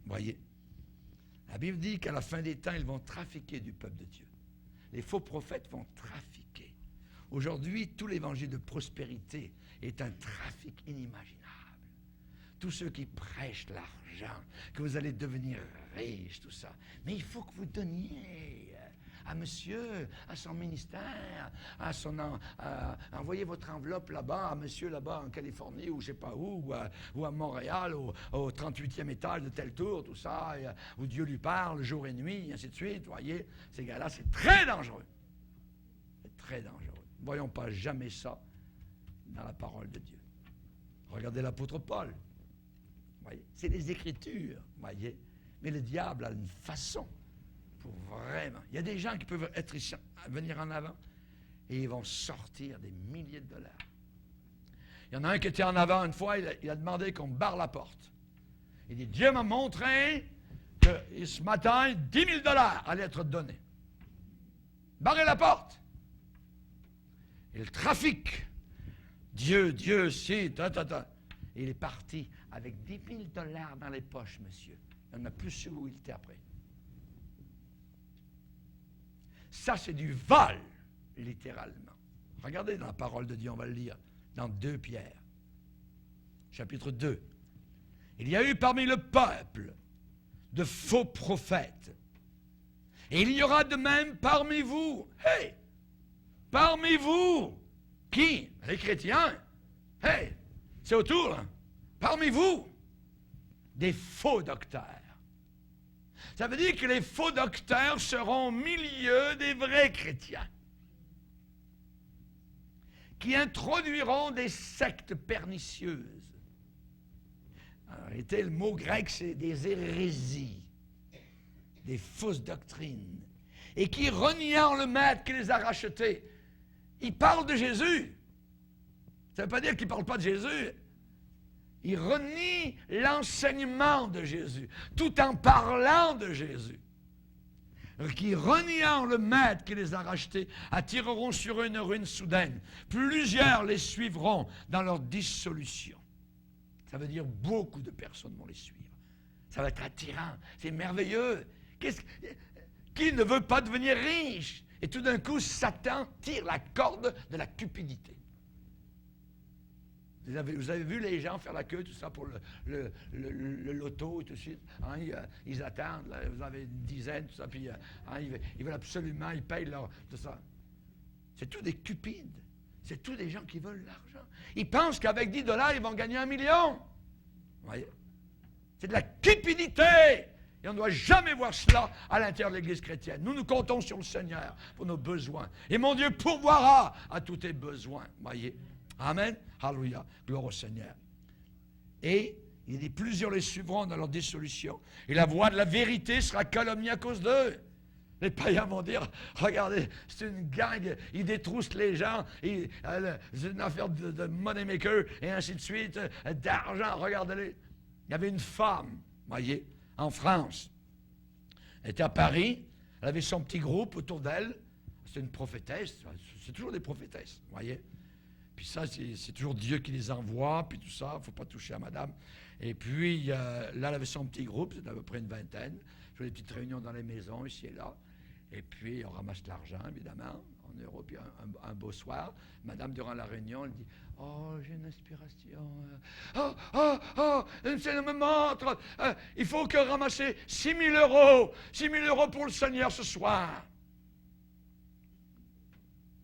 Voyez, la Bible dit qu'à la fin des temps, ils vont trafiquer du peuple de Dieu. Les faux prophètes vont trafiquer. Aujourd'hui, tout l'évangile de prospérité est un trafic inimaginable. Tous ceux qui prêchent l'argent, que vous allez devenir riche, tout ça. Mais il faut que vous donniez à monsieur, à son ministère, envoyez votre enveloppe là-bas, à monsieur là-bas en Californie, ou je ne sais pas où, ou à Montréal, au 38e étage de telle tour, tout ça, où Dieu lui parle jour et nuit, et ainsi de suite. Vous voyez, ces gars-là, c'est très dangereux. C'est très dangereux. Ne voyons pas jamais ça dans la parole de Dieu. Regardez l'apôtre Paul. Voyez, c'est les Écritures, voyez. Mais le diable a une façon pour vraiment. Il y a des gens qui peuvent être ici, venir en avant, et ils vont sortir des milliers de dollars. Il y en a un qui était en avant une fois, il a demandé qu'on barre la porte. Il dit, Dieu m'a montré que ce matin, 10 000 dollars allaient être donnés. Barrez la porte. Et le trafic. Dieu, si, Il est parti avec 10 000 dollars dans les poches, monsieur. Il n'a plus su où il était après. Ça, c'est du vol, littéralement. Regardez dans la parole de Dieu, on va le lire, dans 2 Pierre, chapitre 2. Il y a eu parmi le peuple de faux prophètes. Et il y aura de même parmi vous. Hey! Parmi vous! Qui? Les chrétiens. Hey! C'est autour, là. Parmi vous, des faux docteurs. Ça veut dire que les faux docteurs seront au milieu des vrais chrétiens, qui introduiront des sectes pernicieuses. En réalité, le mot grec, c'est des hérésies, des fausses doctrines, et qui, reniant le maître qui les a rachetés, ils parlent de Jésus. Ça ne veut pas dire qu'ils ne parlent pas de Jésus. Ils renient l'enseignement de Jésus, tout en parlant de Jésus. Qui, reniant le maître qui les a rachetés, attireront sur eux une ruine soudaine. Plusieurs les suivront dans leur dissolution. Ça veut dire beaucoup de personnes vont les suivre. Ça va être attirant, c'est merveilleux. Qui ne veut pas devenir riche? Et tout d'un coup, Satan tire la corde de la cupidité. Vous avez vu les gens faire la queue, tout ça, pour le loto et tout de suite. Hein, ils attendent, là, vous avez une dizaine, tout ça, puis ils veulent absolument, ils payent leur... tout ça. C'est tout des cupides. C'est tout des gens qui veulent l'argent. Ils pensent qu'avec 10 dollars, ils vont gagner 1 million. Vous voyez? C'est de la cupidité. Et on ne doit jamais voir cela à l'intérieur de l'Église chrétienne. Nous comptons sur le Seigneur pour nos besoins. Et mon Dieu pourvoira à tous tes besoins. Vous voyez? Amen. Alléluia. Gloire au Seigneur. Et il dit, plusieurs les suivront dans leur dissolution. Et la voix de la vérité sera calomniée à cause d'eux. Les païens vont dire, regardez, c'est une gang, ils détroussent les gens, c'est une affaire de money maker, et ainsi de suite, d'argent, regardez-les. Il y avait une femme, voyez, en France. Elle était à Paris, elle avait son petit groupe autour d'elle. C'est une prophétesse, c'est toujours des prophétesses, voyez. Puis ça, c'est toujours Dieu qui les envoie, puis tout ça, il ne faut pas toucher à madame. Et puis, là, elle avait son petit groupe, c'était à peu près une vingtaine. Je faisais des petites réunions dans les maisons, ici et là. Et puis, on ramasse l'argent, évidemment, en euros. Puis un beau soir, madame, durant la réunion, elle dit, « Oh, j'ai une inspiration. Le Seigneur me montre. Il faut que ramasser 6 000 euros. 6 000 euros pour le Seigneur ce soir. »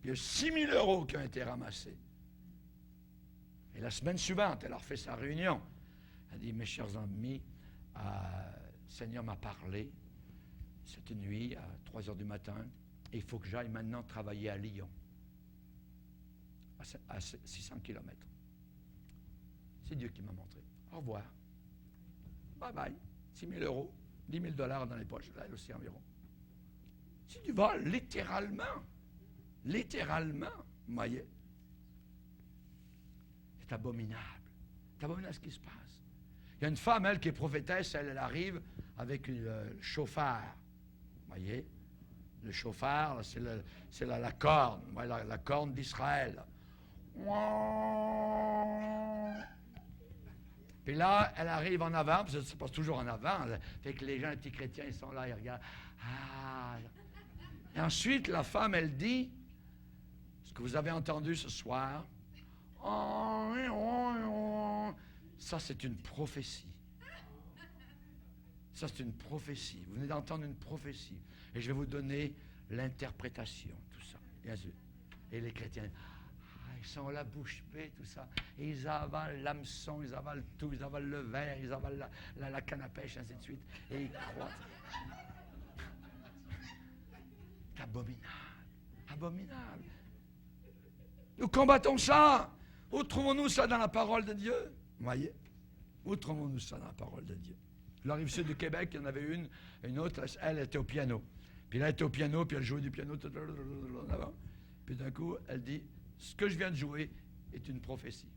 Il y a 6 000 euros qui ont été ramassés. Et la semaine suivante, elle a refait sa réunion. Elle dit, mes chers amis, le Seigneur m'a parlé cette nuit à 3 heures du matin, et il faut que j'aille maintenant travailler à Lyon, à 600 km. C'est Dieu qui m'a montré. Au revoir. Bye bye. 6 000 euros, 10 000 $ dans les poches, là aussi environ. C'est du vol, littéralement. Littéralement, vous voyez. C'est abominable. C'est abominable ce qui se passe. Il y a une femme, elle, qui est prophétesse, elle arrive avec le chauffard. Vous voyez? Le chauffard, c'est la corne, la corne d'Israël. Puis là, elle arrive en avant, parce que ça se passe toujours en avant. Fait que les gens, les petits chrétiens, ils sont là, ils regardent. Ah. Et ensuite, la femme, elle dit, ce que vous avez entendu ce soir, ça, c'est une prophétie. Ça, c'est une prophétie. Vous venez d'entendre une prophétie. Et je vais vous donner l'interprétation, tout ça. Et les chrétiens, ils sont là, bouche bée, tout ça. Et ils avalent l'hameçon, ils avalent tout, ils avalent le verre, ils avalent la canne à pêche, ainsi de suite. Et ils croient. C'est abominable. Abominable. Nous combattons ça. Où trouvons-nous ça dans la parole de Dieu? Vous voyez? Où trouvons-nous ça dans la parole de Dieu? La rive sud du Québec, il y en avait une autre, elle était au piano. Puis là, elle était au piano, puis elle jouait du piano en avant. Puis d'un coup, elle dit, ce que je viens de jouer est une prophétie.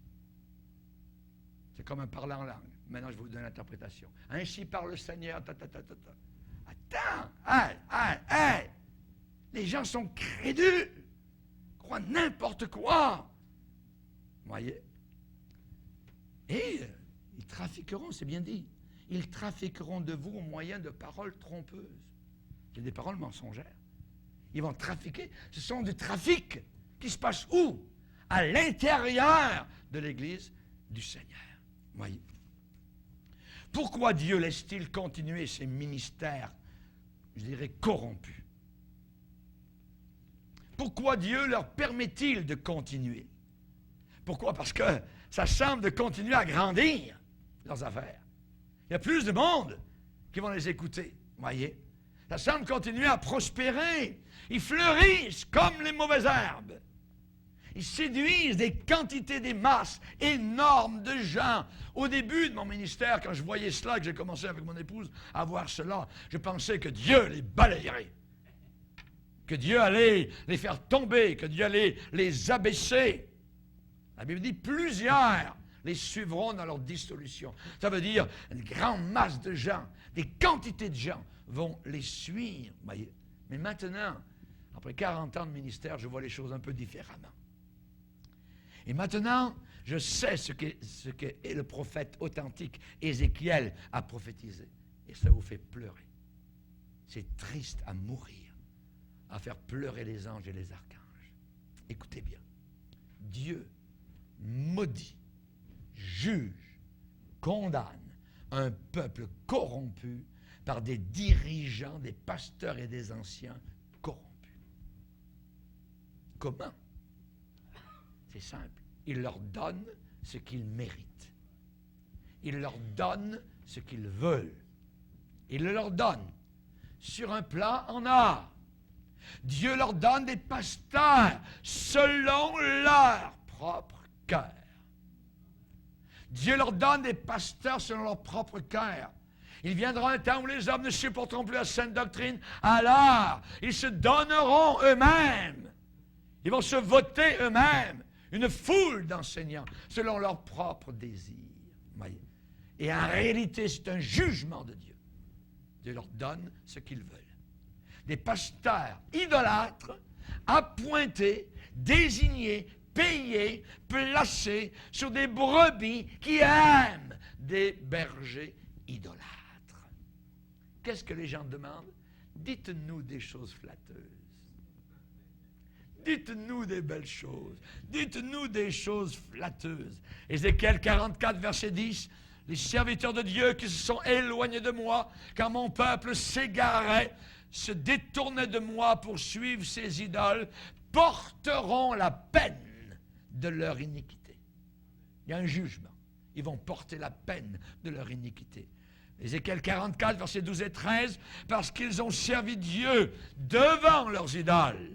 C'est comme un parler en langue. Maintenant, je vais vous donner l'interprétation. Ainsi parle le Seigneur, Attends, hey! Les gens sont crédules, croient n'importe quoi. Vous voyez? Et ils trafiqueront, c'est bien dit. Ils trafiqueront de vous au moyen de paroles trompeuses. C'est des paroles mensongères. Ils vont trafiquer. Ce sont des trafics qui se passent où? À l'intérieur de l'Église du Seigneur. Voyez. Pourquoi Dieu laisse-t-il continuer ces ministères, je dirais, corrompus? Pourquoi Dieu leur permet-il de continuer? Pourquoi? Parce que ça semble de continuer à grandir leurs affaires. Il y a plus de monde qui vont les écouter, voyez. Ça semble continuer à prospérer. Ils fleurissent comme les mauvaises herbes. Ils séduisent des quantités, des masses énormes de gens. Au début de mon ministère, quand je voyais cela, que j'ai commencé avec mon épouse à voir cela, je pensais que Dieu les balayerait. Que Dieu allait les faire tomber, que Dieu allait les abaisser. La Bible dit plusieurs les suivront dans leur dissolution. Ça veut dire une grande masse de gens, des quantités de gens vont les suivre. Voyez. Mais maintenant, après 40 ans de ministère, je vois les choses un peu différemment. Et maintenant, je sais ce que le prophète authentique Ézéchiel a prophétisé. Et ça vous fait pleurer. C'est triste à mourir, à faire pleurer les anges et les archanges. Écoutez bien. Dieu maudit, juge, condamne un peuple corrompu par des dirigeants, des pasteurs et des anciens corrompus. Comment? C'est simple. Il leur donne ce qu'ils méritent. Il leur donne ce qu'ils veulent. Il le leur donne sur un plan en or. Dieu leur donne des pasteurs selon leur propre cœur. Dieu leur donne des pasteurs selon leur propre cœur. Il viendra un temps où les hommes ne supporteront plus la sainte doctrine. Alors, ils se donneront eux-mêmes. Ils vont se voter eux-mêmes. Une foule d'enseignants selon leur propre désir. Voyez. Et en réalité, c'est un jugement de Dieu. Dieu leur donne ce qu'ils veulent. Des pasteurs idolâtres, appointés, désignés, payés, placés sur des brebis qui aiment des bergers idolâtres. Qu'est-ce que les gens demandent? Dites-nous des choses flatteuses. Dites-nous des belles choses. Dites-nous des choses flatteuses. Ézéchiel 44, verset 10. Les serviteurs de Dieu qui se sont éloignés de moi, quand mon peuple s'égarait, se détournait de moi pour suivre ses idoles, porteront la peine de leur iniquité. Il y a un jugement. Ils vont porter la peine de leur iniquité. Ézéchiel 44, versets 12 et 13, parce qu'ils ont servi Dieu devant leurs idoles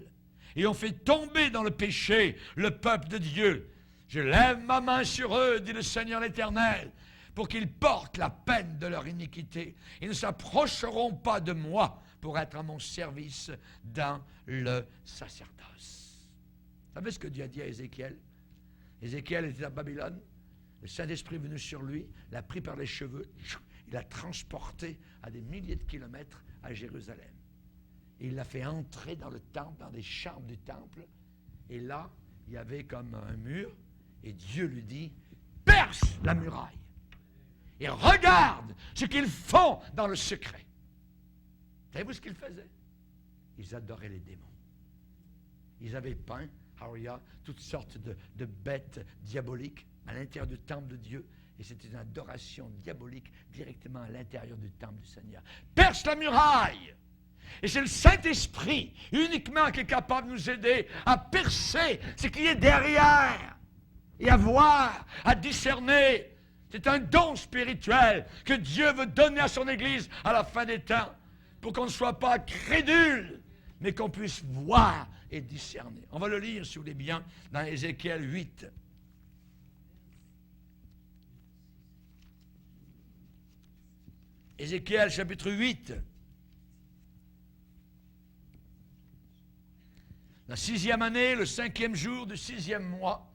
et ont fait tomber dans le péché le peuple de Dieu. Je lève ma main sur eux, dit le Seigneur l'Éternel, pour qu'ils portent la peine de leur iniquité. Ils ne s'approcheront pas de moi pour être à mon service dans le sacerdoce. Vous savez ce que Dieu a dit à Ézéchiel? Ézéchiel était à Babylone. Le Saint-Esprit est venu sur lui, l'a pris par les cheveux, il l'a transporté à des milliers de kilomètres à Jérusalem. Et il l'a fait entrer dans le temple, dans des chambres du temple. Et là, il y avait comme un mur. Et Dieu lui dit, perce la muraille. Et regarde ce qu'ils font dans le secret. Savez-vous ce qu'ils faisaient? Ils adoraient les démons. Ils avaient peint, Haria, toutes sortes de bêtes diaboliques à l'intérieur du temple de Dieu. Et c'était une adoration diabolique directement à l'intérieur du temple du Seigneur. Perce la muraille! Et c'est le Saint-Esprit uniquement qui est capable de nous aider à percer ce qui est derrière et à voir, à discerner. C'est un don spirituel que Dieu veut donner à son Église à la fin des temps pour qu'on ne soit pas crédule, mais qu'on puisse voir et discerner. On va le lire, si vous voulez bien, dans Ézéchiel 8. Ézéchiel chapitre 8. La 6e année, le 5e jour du 6e mois,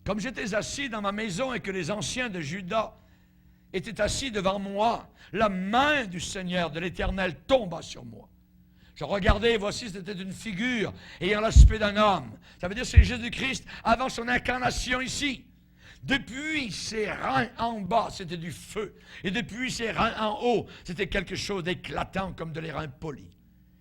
comme j'étais assis dans ma maison et que les anciens de Juda étaient assis devant moi, la main du Seigneur, de l'Éternel, tomba sur moi. Je regardais, et voici, c'était une figure ayant l'aspect d'un homme. Ça veut dire que c'est Jésus-Christ avant son incarnation ici. Depuis ses reins en bas, c'était du feu. Et depuis ses reins en haut, c'était quelque chose d'éclatant comme de l'airain poli.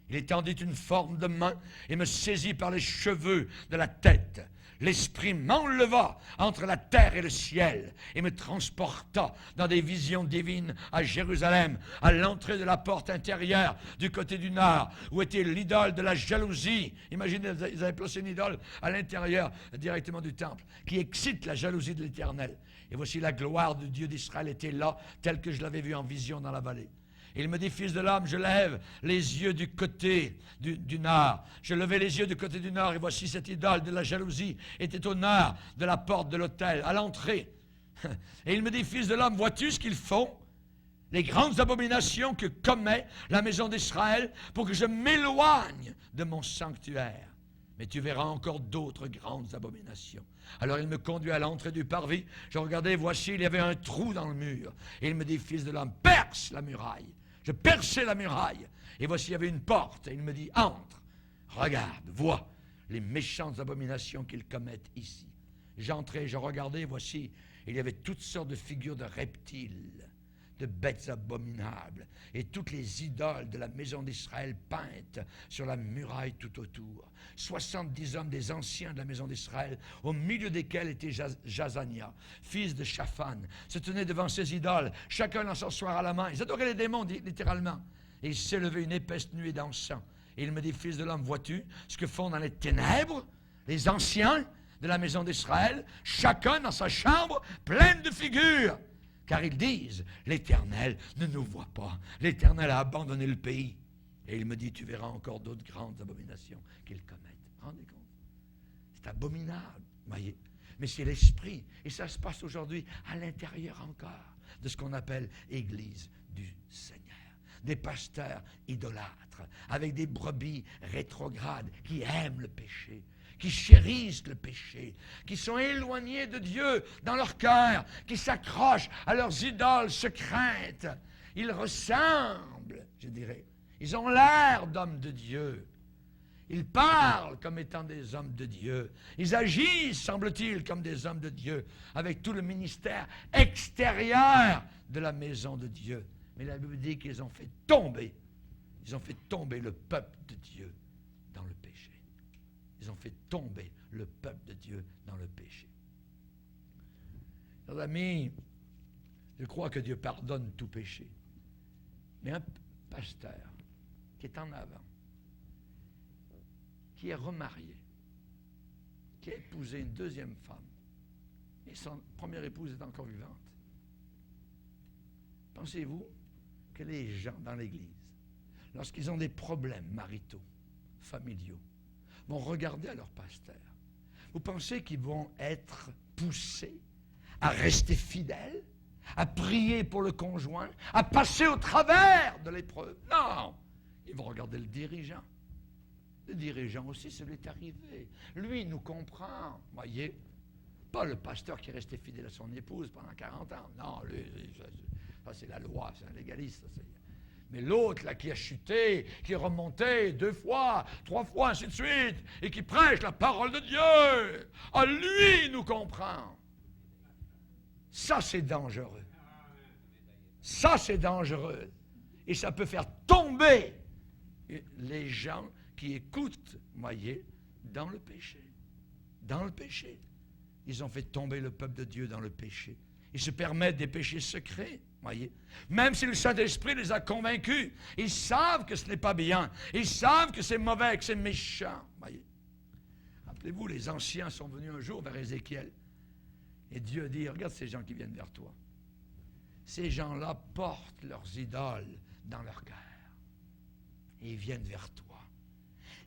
Il étendit une forme de main et me saisit par les cheveux de la tête. L'Esprit m'enleva entre la terre et le ciel et me transporta dans des visions divines à Jérusalem, à l'entrée de la porte intérieure du côté du nord, où était l'idole de la jalousie. Imaginez, ils avaient placé une idole à l'intérieur directement du temple, qui excite la jalousie de l'Éternel. Et voici la gloire du Dieu d'Israël était là, telle que je l'avais vue en vision dans la vallée. Et il me dit, fils de l'homme, je lève les yeux du côté du nord. Je levai les yeux du côté du nord, et voici cette idole de la jalousie était au nord de la porte de l'autel, à l'entrée. Et il me dit, fils de l'homme, vois-tu ce qu'ils font? Les grandes abominations que commet la maison d'Israël pour que je m'éloigne de mon sanctuaire. Mais tu verras encore d'autres grandes abominations. Alors il me conduit à l'entrée du parvis. Je regardais, voici, il y avait un trou dans le mur. Et il me dit, fils de l'homme, perce la muraille. Je perçai la muraille. Et voici, il y avait une porte. Et il me dit, entre, regarde, vois les méchantes abominations qu'ils commettent ici. J'entrai, je regardais, voici, il y avait toutes sortes de figures de reptiles, de bêtes abominables, et toutes les idoles de la maison d'Israël peintes sur la muraille tout autour. 70 hommes des anciens de la maison d'Israël, au milieu desquels était Jazania, fils de Shaphan, se tenaient devant ces idoles, chacun dans son soir à la main. Ils adoraient les démons, littéralement. Et il s'élevait une épaisse nuée d'encens. Et il me dit, fils de l'homme, vois-tu ce que font dans les ténèbres les anciens de la maison d'Israël, chacun dans sa chambre, pleine de figures? Car ils disent, l'Éternel ne nous voit pas. L'Éternel a abandonné le pays. Et il me dit, tu verras encore d'autres grandes abominations qu'ils commettent. Rendez compte? C'est abominable, voyez. Mais c'est l'esprit. Et ça se passe aujourd'hui à l'intérieur encore de ce qu'on appelle Église du Seigneur. Des pasteurs idolâtres, avec des brebis rétrogrades qui aiment le péché, qui chérissent le péché, qui sont éloignés de Dieu dans leur cœur, qui s'accrochent à leurs idoles secrètes. Ils ressemblent, je dirais. Ils ont l'air d'hommes de Dieu. Ils parlent comme étant des hommes de Dieu. Ils agissent, semble-t-il, comme des hommes de Dieu, avec tout le ministère extérieur de la maison de Dieu. Mais la Bible dit qu'ils ont fait tomber le peuple de Dieu dans le péché. Ils ont fait tomber le peuple de Dieu dans le péché. Chers amis, je crois que Dieu pardonne tout péché. Mais un pasteur qui est en avant, qui est remarié, qui a épousé une deuxième femme, et son première épouse est encore vivante, pensez-vous que les gens dans l'Église, lorsqu'ils ont des problèmes maritaux, familiaux, vont regarder à leur pasteur Vous pensez qu'ils vont être poussés à rester fidèles, à prier pour le conjoint, à passer au travers de l'épreuve? Non! Ils vont regarder le dirigeant. Le dirigeant aussi, ça lui est arrivé. Lui, il nous comprend. Voyez? Pas le pasteur qui est resté fidèle à son épouse pendant 40 ans. Non, lui, ça c'est la loi, c'est un légaliste. Mais l'autre, là, qui a chuté, qui est remonté 2 fois, 3 fois, ainsi de suite, et qui prêche la parole de Dieu, ah, lui, il nous comprend. Ça, c'est dangereux. Ça, c'est dangereux. Et ça peut faire tomber les gens qui écoutent, voyez, dans le péché. Dans le péché. Ils ont fait tomber le peuple de Dieu dans le péché. Ils se permettent des péchés secrets, voyez. Même si le Saint-Esprit les a convaincus, ils savent que ce n'est pas bien. Ils savent que c'est mauvais, que c'est méchant, voyez. Rappelez-vous, les anciens sont venus un jour vers Ézéchiel. Et Dieu dit, regarde ces gens qui viennent vers toi. Ces gens-là portent leurs idoles dans leur cœur. Et ils viennent vers toi.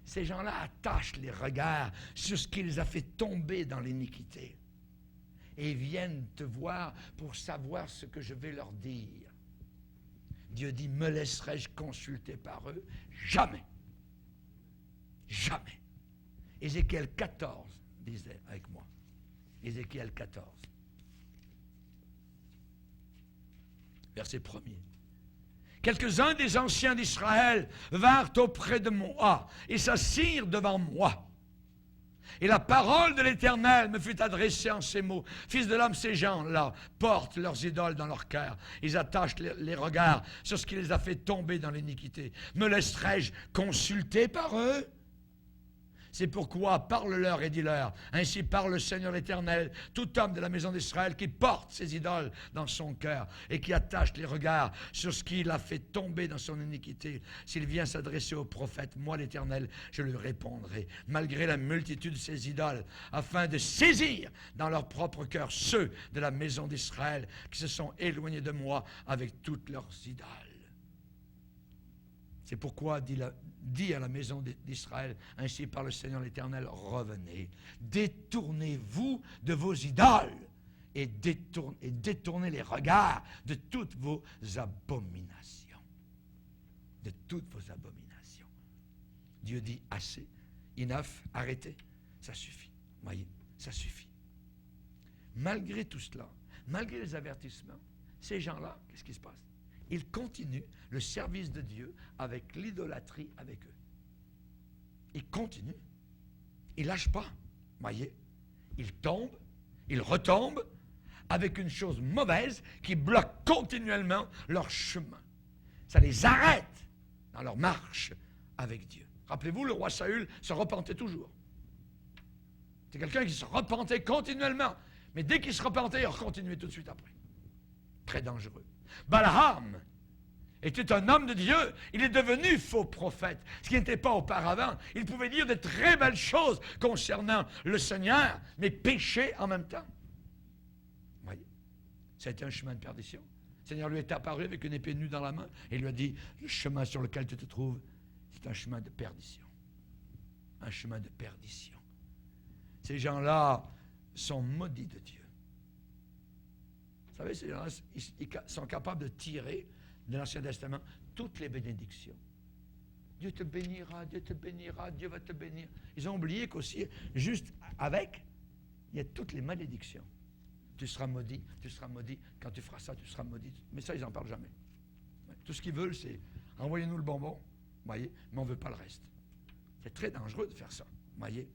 Ces gens-là attachent les regards sur ce qui les a fait tomber dans l'iniquité. Et ils viennent te voir pour savoir ce que je vais leur dire. Dieu dit, me laisserai-je consulter par eux? Jamais. Jamais. Ézéchiel 14, disait avec moi. Ézéchiel 14. Verset 1er. Quelques-uns des anciens d'Israël vinrent auprès de moi et s'assirent devant moi. Et la parole de l'Éternel me fut adressée en ces mots. Fils de l'homme, ces gens-là portent leurs idoles dans leur cœur. Ils attachent les regards sur ce qui les a fait tomber dans l'iniquité. Me laisserai-je consulter par eux? C'est pourquoi parle-leur et dis-leur, ainsi parle le Seigneur l'Éternel, tout homme de la maison d'Israël qui porte ses idoles dans son cœur et qui attache les regards sur ce qui l'a fait tomber dans son iniquité. S'il vient s'adresser au prophète, moi l'Éternel, je lui répondrai, malgré la multitude de ses idoles, afin de saisir dans leur propre cœur ceux de la maison d'Israël qui se sont éloignés de moi avec toutes leurs idoles. C'est pourquoi, dit à la maison d'Israël, ainsi par le Seigneur l'Éternel, revenez, détournez-vous de vos idoles et détournez les regards de toutes vos abominations. De toutes vos abominations. Dieu dit assez, enough, arrêtez, ça suffit. Voyez, ça suffit. Malgré tout cela, malgré les avertissements, ces gens-là, qu'est-ce qui se passe? Ils continuent le service de Dieu avec l'idolâtrie avec eux. Ils continuent. Ils ne lâchent pas. Voyez, ils tombent, ils retombent avec une chose mauvaise qui bloque continuellement leur chemin. Ça les arrête dans leur marche avec Dieu. Rappelez-vous, le roi Saül se repentait toujours. C'est quelqu'un qui se repentait continuellement. Mais dès qu'il se repentait, il continuait tout de suite après. Très dangereux. Balaam était un homme de Dieu. Il est devenu faux prophète, ce qui n'était pas auparavant. Il pouvait dire de très belles choses concernant le Seigneur, mais pécher en même temps. Vous voyez, c'était un chemin de perdition. Le Seigneur lui est apparu avec une épée nue dans la main et lui a dit, le chemin sur lequel tu te trouves, c'est un chemin de perdition. Un chemin de perdition. Ces gens-là sont maudits de Dieu. Vous savez, ces gens-là, ils sont capables de tirer de l'Ancien Testament toutes les bénédictions. Dieu te bénira, Dieu te bénira, Dieu va te bénir. Ils ont oublié qu'aussi, juste avec, il y a toutes les malédictions. Tu seras maudit, quand tu feras ça, tu seras maudit. Mais ça, ils n'en parlent jamais. Tout ce qu'ils veulent, c'est envoyez-nous le bonbon, voyez, mais on ne veut pas le reste. C'est très dangereux de faire ça, voyez.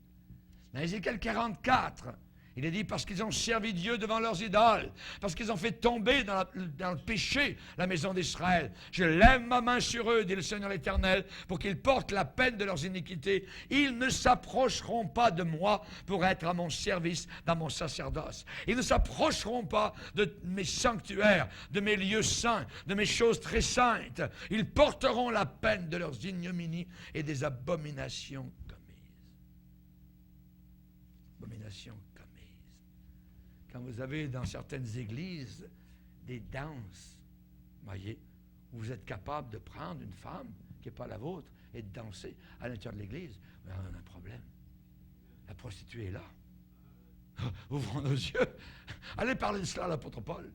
Dans Ézéchiel 44, il est dit, parce qu'ils ont servi Dieu devant leurs idoles, parce qu'ils ont fait tomber dans le péché la maison d'Israël. Je lève ma main sur eux, dit le Seigneur l'Éternel, pour qu'ils portent la peine de leurs iniquités. Ils ne s'approcheront pas de moi pour être à mon service dans mon sacerdoce. Ils ne s'approcheront pas de mes sanctuaires, de mes lieux saints, de mes choses très saintes. Ils porteront la peine de leurs ignominies et des abominations commises. Abominations. Quand vous avez dans certaines églises des danses, voyez, où vous êtes capable de prendre une femme qui n'est pas la vôtre et de danser à l'intérieur de l'église, on a un problème. La prostituée est là. Ouvrons nos yeux. Allez parler de cela à l'apôtre Paul.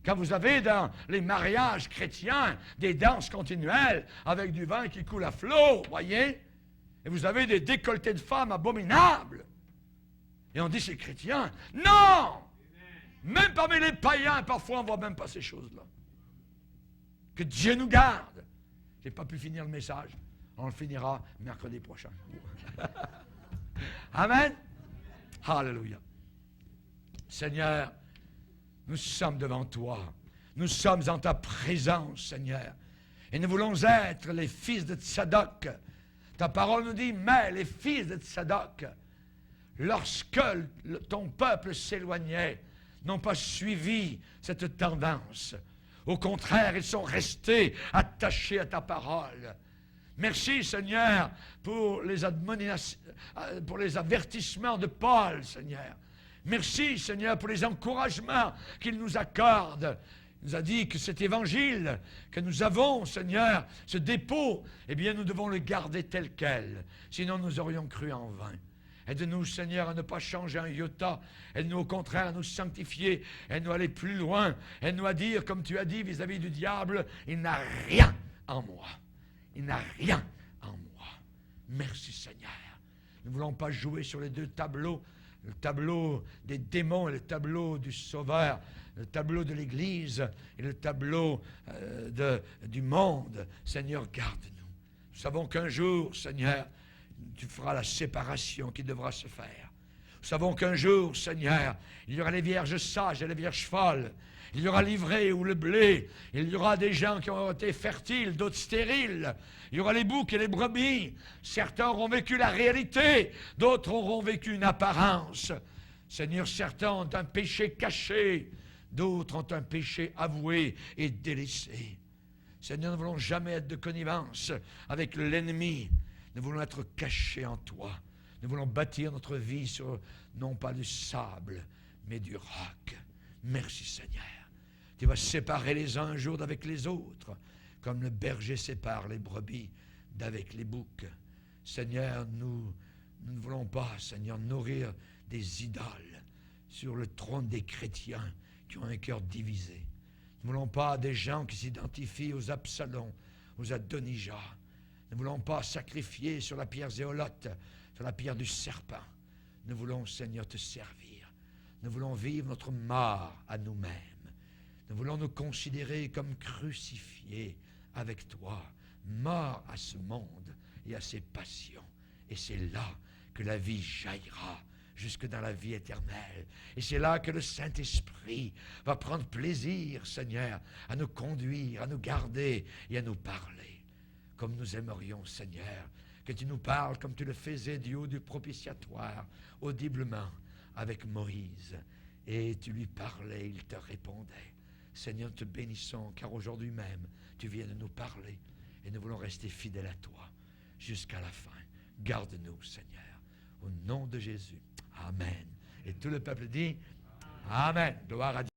Quand vous avez dans les mariages chrétiens des danses continuelles avec du vin qui coule à flot, voyez, et vous avez des décolletés de femmes abominables, et on dit c'est chrétien. Non! Même parmi les païens, parfois on ne voit même pas ces choses-là. Que Dieu nous garde. Je n'ai pas pu finir le message. On le finira mercredi prochain. Amen. Alléluia. Seigneur, nous sommes devant toi. Nous sommes en ta présence, Seigneur. Et nous voulons être les fils de Tsadok. Ta parole nous dit, mais les fils de Tsadok, lorsque ton peuple s'éloignait, n'ont pas suivi cette tendance. Au contraire, ils sont restés attachés à ta parole. Merci, Seigneur, pour les avertissements de Paul, Seigneur. Merci, Seigneur, pour les encouragements qu'il nous accorde. Il nous a dit que cet évangile que nous avons, Seigneur, ce dépôt, eh bien, nous devons le garder tel quel. Sinon, nous aurions cru en vain. Aide-nous, Seigneur, à ne pas changer un iota. Aide-nous, au contraire, à nous sanctifier. Aide-nous à aller plus loin. Aide-nous à dire, comme tu as dit vis-à-vis du diable, il n'a rien en moi. Il n'a rien en moi. Merci, Seigneur. Nous ne voulons pas jouer sur les deux tableaux, le tableau des démons et le tableau du Sauveur, le tableau de l'Église et le tableau du monde. Seigneur, garde-nous. Nous savons qu'un jour, Seigneur, tu feras la séparation qui devra se faire. Nous savons qu'un jour, Seigneur, il y aura les vierges sages et les vierges folles. Il y aura l'ivraie ou le blé. Il y aura des gens qui ont été fertiles, d'autres stériles. Il y aura les boucs et les brebis. Certains auront vécu la réalité, d'autres auront vécu une apparence. Seigneur, certains ont un péché caché, d'autres ont un péché avoué et délaissé. Seigneur, nous ne voulons jamais être de connivence avec l'ennemi. Nous voulons être cachés en toi. Nous voulons bâtir notre vie sur, non pas du sable, mais du roc. Merci, Seigneur. Tu vas séparer les uns un jour d'avec les autres, comme le berger sépare les brebis d'avec les boucs. Seigneur, nous ne voulons pas, Seigneur, nourrir des idoles sur le trône des chrétiens qui ont un cœur divisé. Nous ne voulons pas des gens qui s'identifient aux Absalom, aux Adonijah. Nous ne voulons pas sacrifier sur la pierre zéolote, sur la pierre du serpent. Nous voulons, Seigneur, te servir. Nous voulons vivre notre mort à nous-mêmes. Nous voulons nous considérer comme crucifiés avec toi, morts à ce monde et à ses passions. Et c'est là que la vie jaillira jusque dans la vie éternelle. Et c'est là que le Saint-Esprit va prendre plaisir, Seigneur, à nous conduire, à nous garder et à nous parler. Comme nous aimerions, Seigneur, que tu nous parles comme tu le faisais du haut du propitiatoire, audiblement, avec Moïse. Et tu lui parlais, il te répondait. Seigneur, nous te bénissons, car aujourd'hui même, tu viens de nous parler. Et nous voulons rester fidèles à toi jusqu'à la fin. Garde-nous, Seigneur. Au nom de Jésus. Amen. Et tout le peuple dit Amen. Gloire à Dieu.